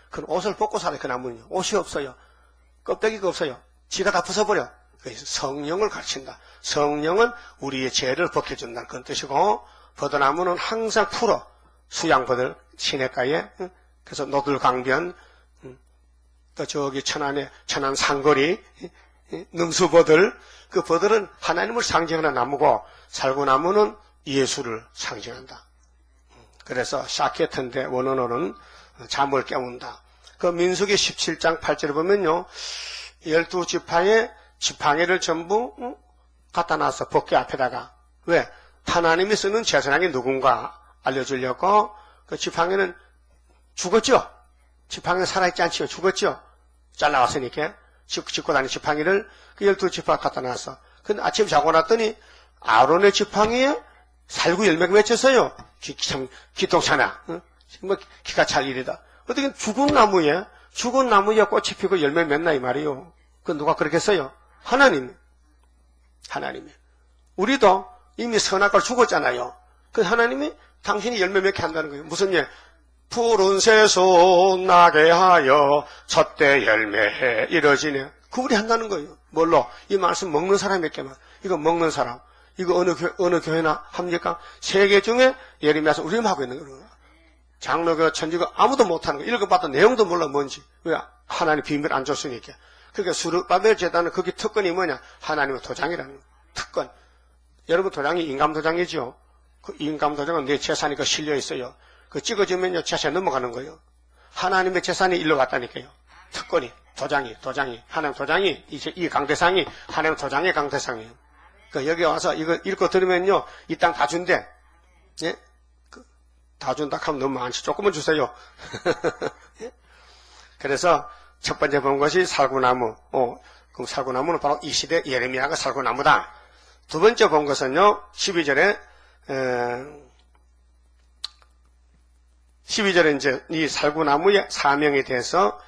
그건 옷을 벗고 살아요. 그 나무는요. 옷이 없어요. 껍데기가 없어요. 지가 다 벗어버려. 그래서 성령을 가르친다. 성령은 우리의 죄를 벗겨준다는 그런 뜻이고, 버드나무는 항상 풀어. 수양버들 시냇가에, 그래서 노들강변, 또 저기 천안 상거리, 능수버들, 그 버들은 하나님을 상징하는 나무고, 살구나무는 예수를 상징한다. 그래서 샤케트인데 원어로는 잠을 깨운다. 그 민수기 17장 8절을 보면요, 12지파에 지팡이를 전부 갖다 놨어. 법궤 앞에다가. 왜? 하나님이 쓰는 제사장이 누군가 알려주려고. 그 지팡이는 죽었죠? 지팡이는 살아있지 않지요? 죽었죠? 잘라왔으니까. 짚고 다니는 지팡이를 그 12지파 갖다 놨어. 근데 아침 자고 났더니 아론의 지팡이에 살구 열매가 맺혔어요. 참 기똥차나. 정말 기가 찰 일이다. 어떻게 죽은 나무에 꽃이 피고 열매 맺나 이 말이요. 그 누가 그렇겠어요? 하나님이. 우리도 이미 선악과를 죽었잖아요. 그 하나님이 당신이 열매 맺게 한다는 거예요. 무슨 예? 푸른 새소 나게 하여 첫대 열매해 이러지네. 그 우리 한다는 거예요. 뭘로? 이 말씀 먹는 사람에게만. 이거 먹는 사람. 이거 어느 교회나 합니까? 세계 중에 예레미야서 우리만 하고 있는 거예요. 장로교, 천주교 아무도 못하는 거예요. 읽어봤던 내용도 몰라 뭔지. 왜? 하나님 비밀 안 줬으니까. 그러니까 수르바벨 제단은 거기 특권이 뭐냐? 하나님의 도장이라는 거예요. 특권. 여러분 도장이 인감 도장이죠. 그 인감 도장은 내 재산이 그 실려 있어요. 그 찍어주면요 재산이 넘어가는 거예요. 하나님의 재산이 일로 왔다니까요. 특권이 도장이 하나님 도장이 이 강대상이 하나님 도장의 강대상이에요. 그 여기 와서 이거 읽고 들으면요 이 땅 다 준대. 예? 다 준다 하면 너무 많지. 조금만 주세요. 예? 그래서 첫 번째 본 것이 살구나무. 그럼 살구나무는 바로 이 시대 예레미야가 살구나무다. 두 번째 본 것은요, 12절에 이제 이 살구나무의 사명에 대해서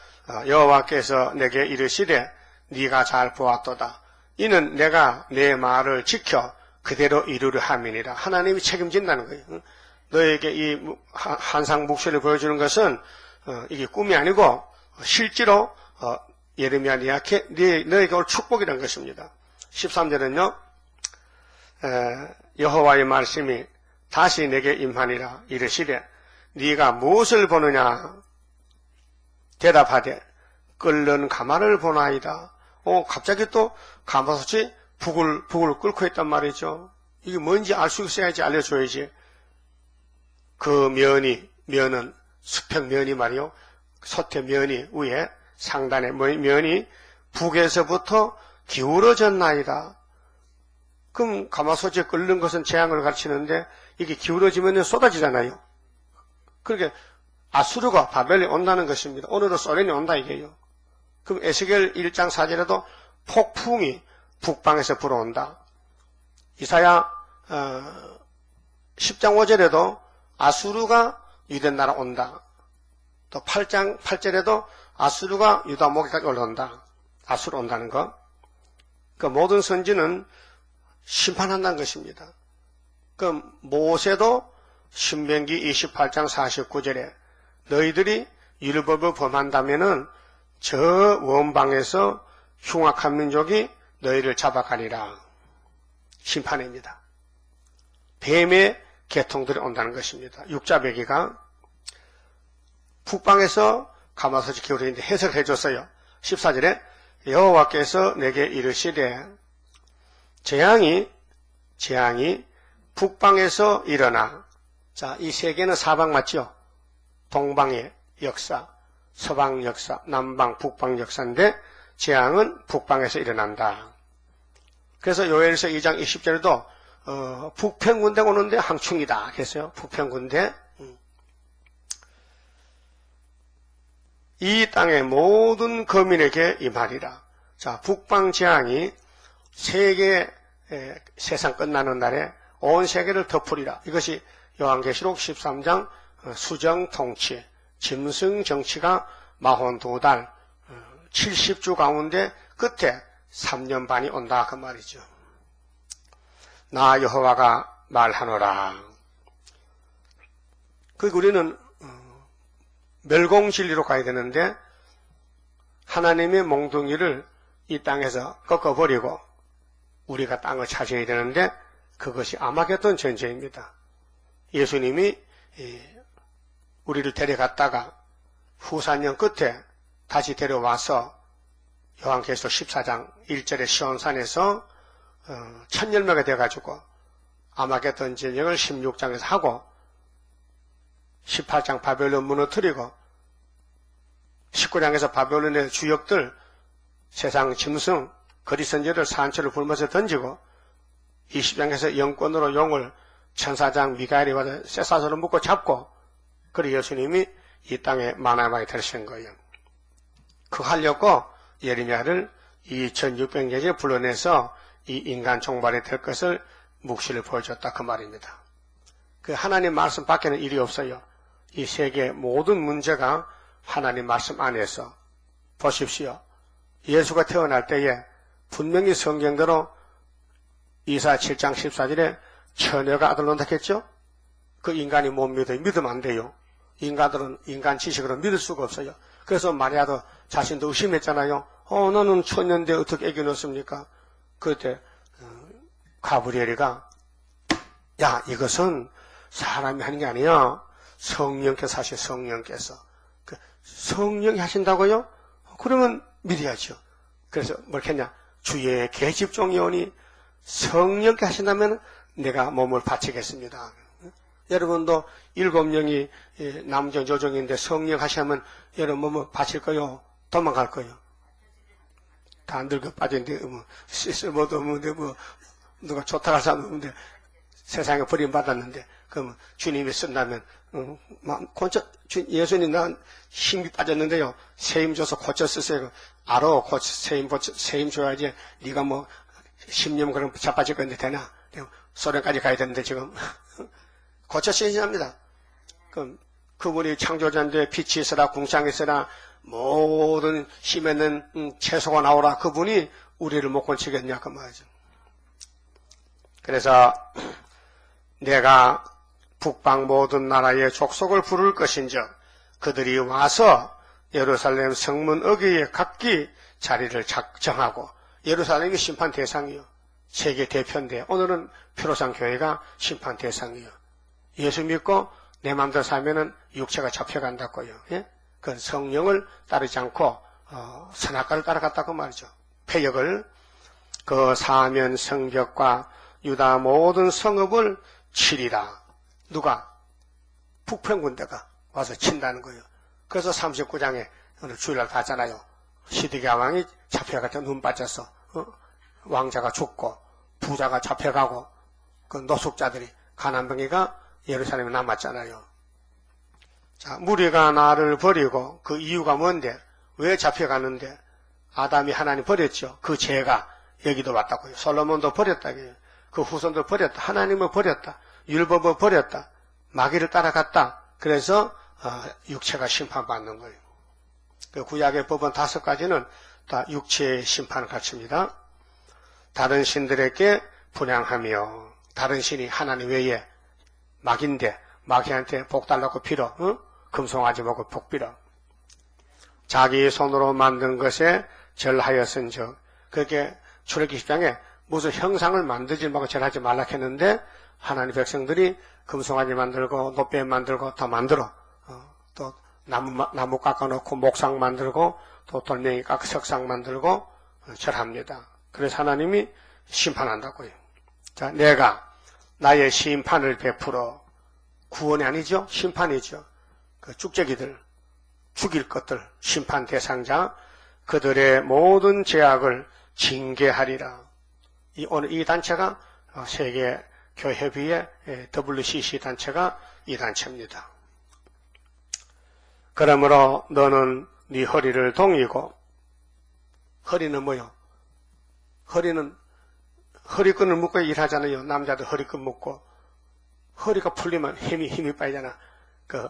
여호와께서 내게 이르시되 네가 잘 보았도다. 이는 내가 내 말을 지켜 그대로 이루려 함이니라. 하나님이 책임진다는 거예요. 너에게 이 한상 묵시를 보여주는 것은 이게 꿈이 아니고 실제로 예레미야 너에게 올 축복이라는 것입니다. 13절은요. 여호와의 말씀이 다시 내게 임하니라 이르시되 네가 무엇을 보느냐 대답하되 끓는 가마를 보나이다. 갑자기 또 가마솥이 북을 끓고 있단 말이죠. 이게 뭔지 알 수 있어야지 알려줘야지. 그 면은 수평면이 말이요. 소태면이 위에 상단의 면이 북에서부터 기울어졌나이다. 그럼 가마솥에 끓는 것은 재앙을 가르치는데 이게 기울어지면 쏟아지잖아요. 그렇게 아수르가 바벨이 온다는 것입니다. 오늘은 소련이 온다 이게요. 그럼 에스겔 1장 4절에도 폭풍이 북방에서 불어온다. 이사야 10장 5절에도 아수르가 유대 나라 온다. 또 8장 8절에도 아수르가 유다 목에까지 올라온다. 아수르 온다는 거. 그 모든 선지는 심판한다는 것입니다. 그 모세도 신명기 28장 49절에 너희들이 율법을 범한다면은 저 원방에서 흉악한 민족이 너희를 잡아가리라. 심판입니다. 뱀의 계통들이 온다는 것입니다. 육자배기가 북방에서 가마솥이 기울어있는데 해석을 해줬어요. 14절에 여호와께서 내게 이르시되 재앙이 북방에서 일어나. 자, 이 세 개는 사방 맞죠? 동방의 역사, 서방 역사, 남방, 북방 역사인데 재앙은 북방에서 일어난다. 그래서 요엘서 2장 20절에도 북편 군대가 오는데 항충이다 했어요. 북편 군대. 이 땅의 모든 거민에게 임하리라. 자, 북방 재앙이 세상 끝나는 날에 온 세계를 덮으리라. 이것이 요한계시록 13장 수정 통치, 짐승 정치가 42달, 70주 가운데 끝에 3년 반이 온다 그 말이죠. 나 여호와가 말하노라. 우리는 멸공진리로 가야 되는데 하나님의 몽둥이를 이 땅에서 꺾어버리고 우리가 땅을 차지해야 되는데 그것이 아마겟돈 전쟁입니다. 예수님이 우리를 데려갔다가 후산년 끝에 다시 데려와서 요한계시록 14장 1절의 시온산에서 천열매가 돼가지고 아마겟돈 전쟁을 16장에서 하고 18장 바벨론 무너뜨리고 19장에서 바벨론의 주역들 세상 짐승 거리선지를 산채로 불면서 던지고 20장에서 영권으로 용을 천사장 미가엘이 와서 쇠사슬로 묶고 잡고 그리고 예수님이 이 땅에 만화마에 들으신 거예요. 그거 하려고 예레미야를 2600년에 불러내서 이 인간 종말이 될 것을 묵시를 보여줬다 그 말입니다. 그 하나님 말씀 밖에는 일이 없어요. 이 세계 모든 문제가 하나님 말씀 안에서 보십시오. 예수가 태어날 때에 분명히 성경대로 이사 7장 14절에 처녀가 아들 낳는다 했죠? 그 인간이 못 믿어요. 믿으면 안 돼요. 인간들은 인간 지식으로 믿을 수가 없어요. 그래서 마리아도 자신도 의심했잖아요. 나는 처녀인데 어떻게 애기 낳습니까? 그때 가브리엘이가 야 이것은 사람이 하는 게 아니야. 성령께서 하신 성령께서. 성령이 하신다고요? 그러면 믿어야죠. 그래서 뭘 했냐? 주의 계집종이 오니 성령께 하신다면 내가 몸을 바치겠습니다. 여러분도 7명이 남정 조정인데 성령 하시면 여러분 몸을 바칠 거요? 도망갈 거요? 다 늙어 빠진데 쓸모도 없는데 누가 좋다 할 사람 없는데 세상에 버림받았는데 그럼 주님이 쓴다면 예수님 난 힘이 빠졌는데요. 세임 줘서 고쳐 쓰세요. 알아. 세임 줘야지. 네가 10년 그럼 자빠질 건데 되나? 소련까지 가야 되는데 지금 고쳐 쓰셔야 합니다. 그럼 그분이 창조자인데 빛이 있으라 궁창이 있으라 모든 심에는 채소가 나오라. 그분이 우리를 못 고치겠냐 그 말이죠. 그래서 내가 북방 모든 나라의 족속을 부를 것인즉 그들이 와서 예루살렘 성문 어귀에 각기 자리를 정하고 예루살렘이 심판 대상이요. 세계 대표인데 오늘은 표로상 교회가 심판 대상이요. 예수 믿고 내 마음대로 살면은 육체가 잡혀간다고요. 예? 그 성령을 따르지 않고 선악과를 따라갔다고 말이죠. 폐역을 그 사면 성벽과 유다 모든 성읍을 치리라. 누가? 북평 군대가 와서 친다는 거예요. 그래서 39장에 오늘 주일날 봤잖아요. 시드기야 왕이 잡혀가지고 눈 빠져서 왕자가 죽고 부자가 잡혀가고 그 노숙자들이 가난뱅이가 예루살렘에 남았잖아요. 자, 무리가 나를 버리고 그 이유가 뭔데? 왜 잡혀가는데? 아담이 하나님 버렸죠. 그 죄가 여기도 왔다고요. 솔로몬도 버렸다고요. 그 후손도 버렸다. 하나님을 버렸다. 율법을 버렸다. 마귀를 따라갔다. 그래서 육체가 심판받는 거예요. 그 구약의 법은 5가지는 다 육체의 심판을 갖춥니다. 다른 신들에게 분향하며, 다른 신이 하나님 외에 마귀인데 마귀한테 복 달라고 빌어, 금송아지 보고 복 빌어. 자기 손으로 만든 것에 절하였은즉, 그렇게 출애굽기 10장에 무슨 형상을 만들지 말고 절하지 말라 했는데 하나님 백성들이 금송아지 만들고 노뱀 만들고 다 만들어. 또 나무 깎아놓고 목상 만들고 또 돌멩이 깎아 석상 만들고 절합니다. 그래서 하나님이 심판한다고요. 자, 내가 나의 심판을 베풀어, 구원이 아니죠? 심판이죠. 그 쭉제기들, 죽일 것들, 심판 대상자, 그들의 모든 죄악을 징계하리라. 오늘 이 단체가 세계 교회협의회 WCC 단체가 이 단체입니다. 그러므로 너는 네 허리를 동이고, 허리는 뭐요? 허리는 허리끈을 묶고 일하잖아요. 남자들 허리끈 묶고 허리가 풀리면 힘이 빠지잖아. 그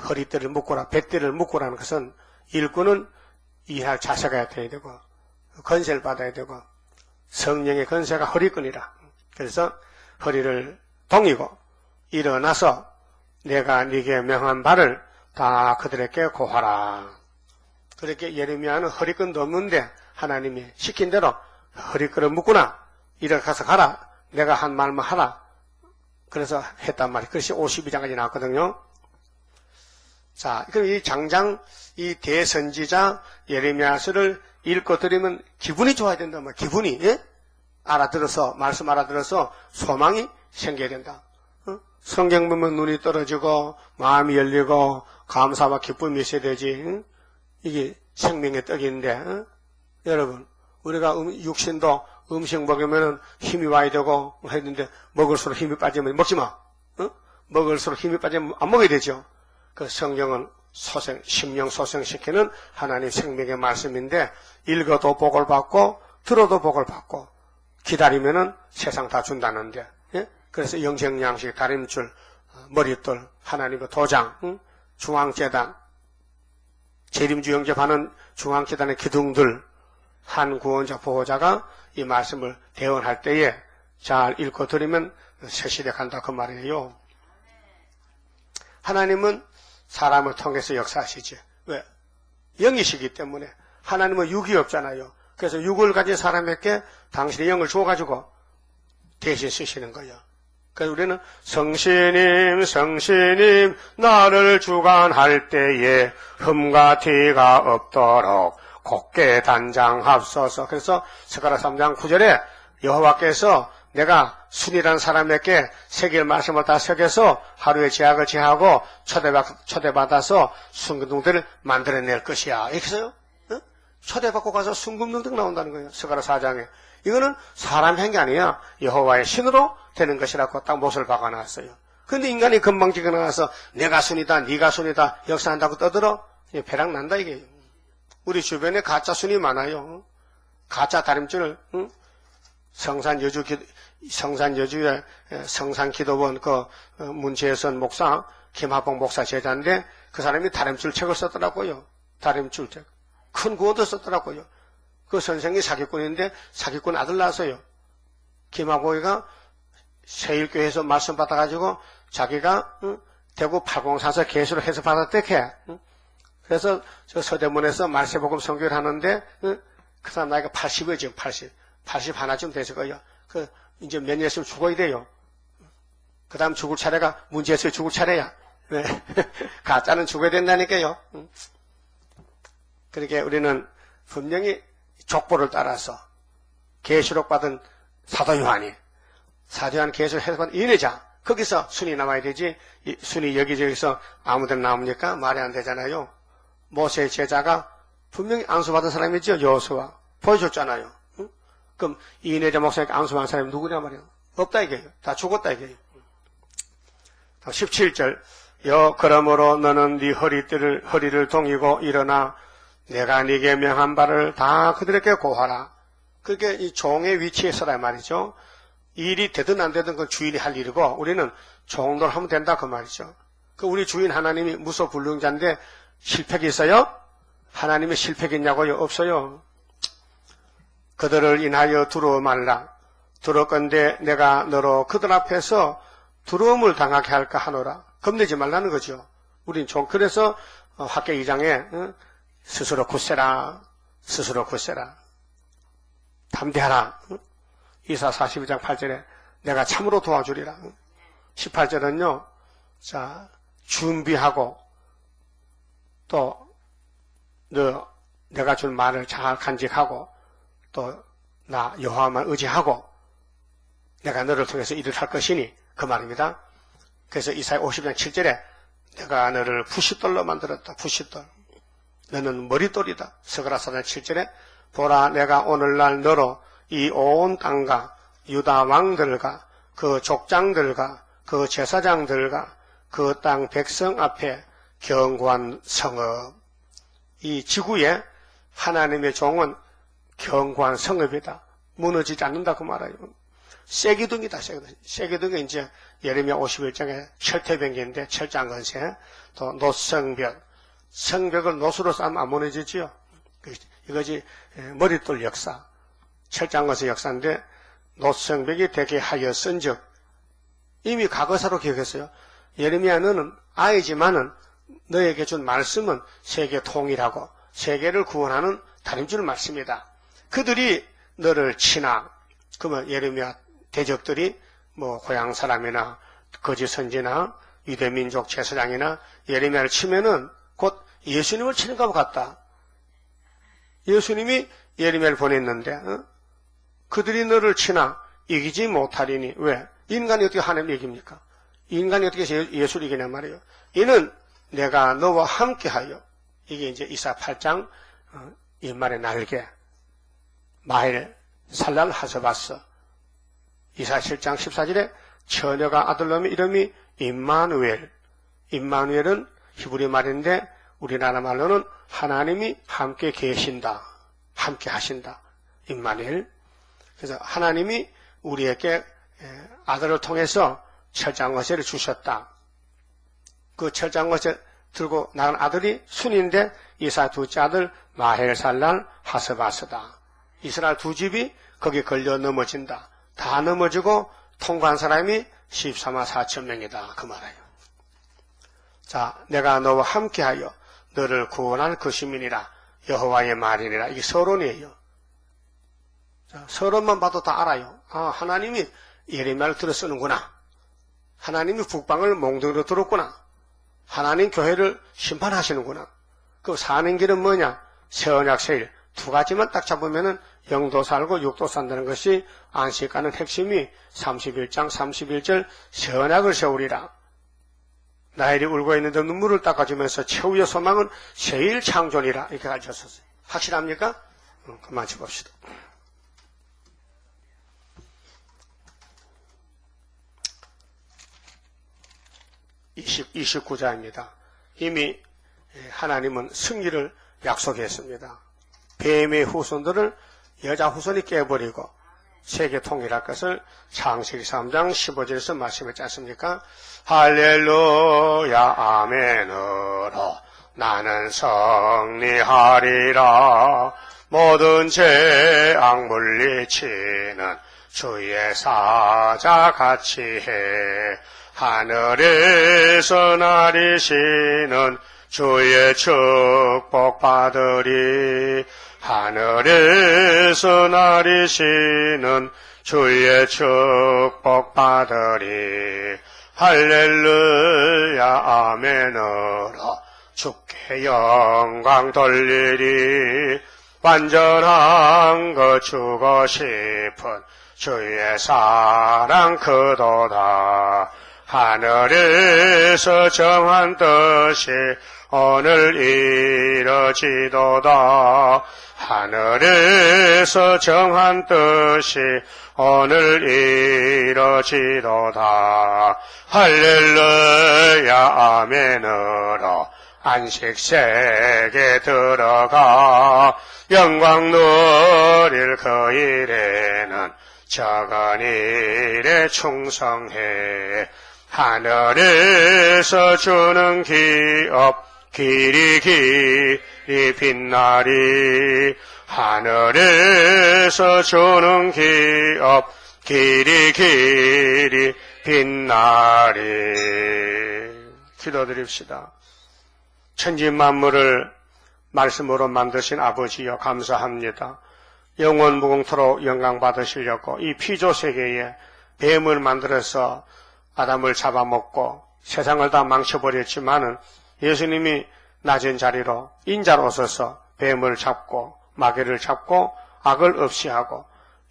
허리띠를 묶고라, 배띠를 묶고라는 것은 일꾼은 일할 자세가 돼야 되고 건세를 받아야 되고 성령의 건세가 허리끈이라. 그래서 허리를 동이고 일어나서 내가 네게 명한 바를 다 그들에게 고하라. 그렇게 예레미야는 허리끈도 없는데 하나님이 시킨 대로 허리끈을 묶구나. 일어나서 가라. 내가 한 말만 하라. 그래서 했단 말이에요. 그것이 52장까지 나왔거든요. 자, 그럼 이 장장, 이 대선지자 예레미야서를 읽고 드리면 기분이 좋아야 된다. 뭐 기분이, 예? 알아들어서, 말씀 알아들어서 소망이 생겨야 된다. 성경 보면 눈이 떨어지고, 마음이 열리고, 감사와 기쁨이 있어야 되지. 이게 생명의 떡인데, 여러분, 우리가 육신도 음식 먹으면 힘이 와야 되고 했는데 먹을수록 힘이 빠지면 먹지 마. 먹을수록 힘이 빠지면 안 먹어야 되죠. 그 성경은 심령 소생시키는 하나님 생명의 말씀인데 읽어도 복을 받고 들어도 복을 받고 기다리면은 세상 다 준다는데, 예? 그래서 영생양식, 다림줄, 머릿돌, 하나님의 도장, 중앙재단, 재림주 영접하는 중앙재단의 기둥들, 한 구원자 보호자가 이 말씀을 대언할 때에 잘 읽고 들으면 새 시대 간다 그 말이에요. 하나님은 사람을 통해서 역사하시지. 왜? 영이시기 때문에. 하나님은 육이 없잖아요. 그래서 육을 가진 사람에게 당신의 영을 주어가지고 대신 쓰시는 거예요. 그래서 우리는 성신님 나를 주관할 때에 흠과 티가 없도록 곱게 단장합소서. 그래서 스가랴 3장 9절에 여호와께서 내가 순이라는 사람에게 새길 말씀을 다 새겨서 하루의 제약을 제하고 초대받아서 순금등들을 만들어낼 것이야. 이렇게 써요. 초대받고 가서 순금등등 나온다는 거예요. 스가랴 4장에. 이거는 사람 한 게 아니야. 여호와의 신으로 되는 것이라고 딱 못을 박아놨어요. 그런데 인간이 금방지게 나와서 내가 순이다, 네가 순이다 역사한다고 떠들어? 배랑 난다 이게. 우리 주변에 가짜 순이 많아요. 가짜 다림줄을, 성산여주의 성산기도원 문재선 목사, 김하봉 목사 제자인데 그 사람이 다림줄 책을 썼더라고요. 다림줄 책. 큰 구원도 썼더라고요. 그 선생이 사기꾼인데 사기꾼 아들 낳았어요. 김하봉이가 세일교회에서 말씀 받아가지고 자기가 대구 팔공사서 개수로 해서 받았대. 그래서 저 서대문에서 말세복음 선교를 하는데 그 사람 나이가 80이에요. 지금 80 하나쯤 됐을 거예요. 이제 몇 년 있으면 죽어야 돼요. 그 다음 죽을 차례가 문제에서 죽을 차례야. 네. 가짜는 죽어야 된다니까요. 그러니까 우리는 분명히 족보를 따라서 계시록 받은 사도 요한이 계시록 해석한 인회자 거기서 순이 남아야 되지. 순이 여기저기서 아무데나 남으니까 말이 안 되잖아요. 모세의 제자가 분명히 안수받은 사람이죠. 여호수아 보여줬잖아요. 응? 그럼 이인혜자 목사님께 안수받은 사람이 누구냐 말이에요. 없다 이게요. 다 죽었다 이게요. 17절 그러므로 너는 네 허리를 동이고 일어나 내가 네게 명한 바를 다 그들에게 고하라. 그게 이 종의 위치에 서라 말이죠. 일이 되든 안 되든 그 주인이 할 일이고 우리는 종도를 하면 된다 그 말이죠. 그 우리 주인 하나님이 무소불능자인데 실패가 있어요? 하나님의 실패가 있냐고요? 없어요. 그들을 인하여 두려워 말라. 두렵건대 내가 너로 그들 앞에서 두려움을 당하게 할까 하노라. 겁내지 말라는 거죠. 우린 좀 그래서 학교 2장에 스스로 굳세라. 스스로 굳세라. 담대하라. 이사 42장 8절에 내가 참으로 도와주리라. 18절은요. 자, 준비하고 또 내가 준 말을 잘 간직하고 또 나 여호와만 의지하고 내가 너를 통해서 일을 할 것이니 그 말입니다. 그래서 이사야 50장 7절에 내가 너를 부싯돌로 만들었다. 부싯돌. 너는 머릿돌이다. 스가랴서 7절에 보라 내가 오늘날 너로 이 온 땅과 유다 왕들과 그 족장들과 그 제사장들과 그 땅 백성 앞에 견고한 성읍. 이 지구에 하나님의 종은 견고한 성읍이다. 무너지지 않는다 그 말이에요. 쇠기둥이다. 쇠기둥이 이제 예레미야 51장에 철퇴병기인데 철장건세 또 노성벽. 성벽을 노수로 쌓으면 안 무너지지요. 이것이 머릿돌 역사. 철장건세 역사인데 노성벽이 되게 하였은즉 이미 과거사로 기억했어요. 예레미야 너는 아이지만은 너에게 준 말씀은 세계 통일하고 세계를 구원하는 다림줄 말씀이다. 그들이 너를 치나 그러면 예레미야 대적들이 뭐 고향 사람이나 거짓 선지나 유대민족 제사장이나 예레미야를 치면은 곧 예수님을 치는 것과 같다. 예수님이 예레미야를 보냈는데 그들이 너를 치나 이기지 못하리니 왜? 인간이 어떻게 하나님을 이깁니까? 인간이 어떻게 예수를 이기냐 말이에요. 이는 내가 너와 함께하여 이게 이제 이사 8장 인말의 날개 마헬 살랄 하서바스 이사 7장 14절에 처녀가 아들 놈의 이름이 임마누엘. 임마누엘은 히브리 말인데 우리나라 말로는 하나님이 함께 계신다. 함께 하신다. 임마누엘. 그래서 하나님이 우리에게 아들을 통해서 철장거세를 주셨다. 그 철장거세 들고 나간 아들이 순인데 이사 둘째 아들 마헬살랄 하스바스다. 이스라엘 두 집이 거기 걸려 넘어진다. 다 넘어지고 통과한 사람이 14만 4천 명이다. 그 말이에요. 자, 내가 너와 함께하여 너를 구원할 그 시민이라 여호와의 말이니라. 이게 서론이에요. 자, 서론만 봐도 다 알아요. 아, 하나님이 예레미야를 들어 쓰는구나. 하나님이 북방을 몽둥이로 들었구나. 하나님 교회를 심판하시는구나. 그 사는 길은 뭐냐? 새언약 새일 두 가지만 딱 잡으면은 영도 살고 육도 산다는 것이 안식가는 핵심이 31장 31절 새언약을 세우리라. 나일이 울고 있는데 눈물을 닦아주면서 최후의 소망은 새일 창존이라 이렇게 가르쳤었어요. 확실합니까? 그만 쳐봅시다. 29자입니다. 이미 하나님은 승리를 약속했습니다. 뱀의 후손들을 여자 후손이 깨버리고 세계 통일할 것을 창세기 3장 15절에서 말씀했지 않습니까? 할렐루야 아멘으로 나는 승리하리라. 모든 죄악 물리치는 주의 사자같이 해. 하늘에서 나리시는 주의 축복 받으리. 하늘에서 나리시는 주의 축복 받으리. 할렐루야 아멘으로 주께 영광 돌리리. 완전한 것 주고 싶은 주의 사랑 크도다. 하늘에서 정한 뜻이 오늘 이뤄지도다. 하늘에서 정한 뜻이 오늘 이뤄지도다. 할렐루야 아멘으로 안식세계 들어가 영광 누릴 그 일에는 적은 일에 충성해. 하늘에서 주는 기업 길이 빛나리. 하늘에서 주는 기업 길이 빛나리. 기도드립시다. 천지 만물을 말씀으로 만드신 아버지여 감사합니다. 영원 무궁토록 영광 받으시려고 이 피조 세계에 뱀을 만들어서 아담을 잡아먹고 세상을 다 망쳐버렸지만은 예수님이 낮은 자리로 인자로 오셔서 뱀을 잡고 마귀를 잡고 악을 없이 하고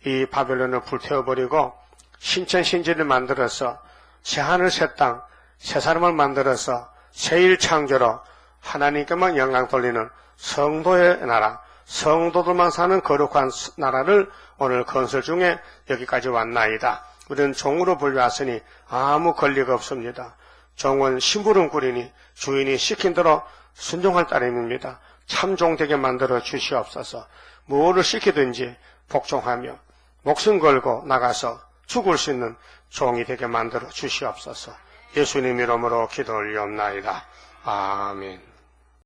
이 바벨론을 불태워버리고 신천신지를 만들어서 새하늘 새 땅 새 사람을 만들어서 새일 창조로 하나님께만 영광 돌리는 성도의 나라, 성도들만 사는 거룩한 나라를 오늘 건설 중에 여기까지 왔나이다. 우리는 종으로 불려왔으니 아무 권리가 없습니다. 종은 심부름꾼이니 주인이 시킨 대로 순종할 따름입니다. 참종 되게 만들어 주시옵소서. 무엇을 시키든지 복종하며 목숨 걸고 나가서 죽을 수 있는 종이 되게 만들어 주시옵소서. 예수님 이름으로 기도 올리옵나이다. 아멘.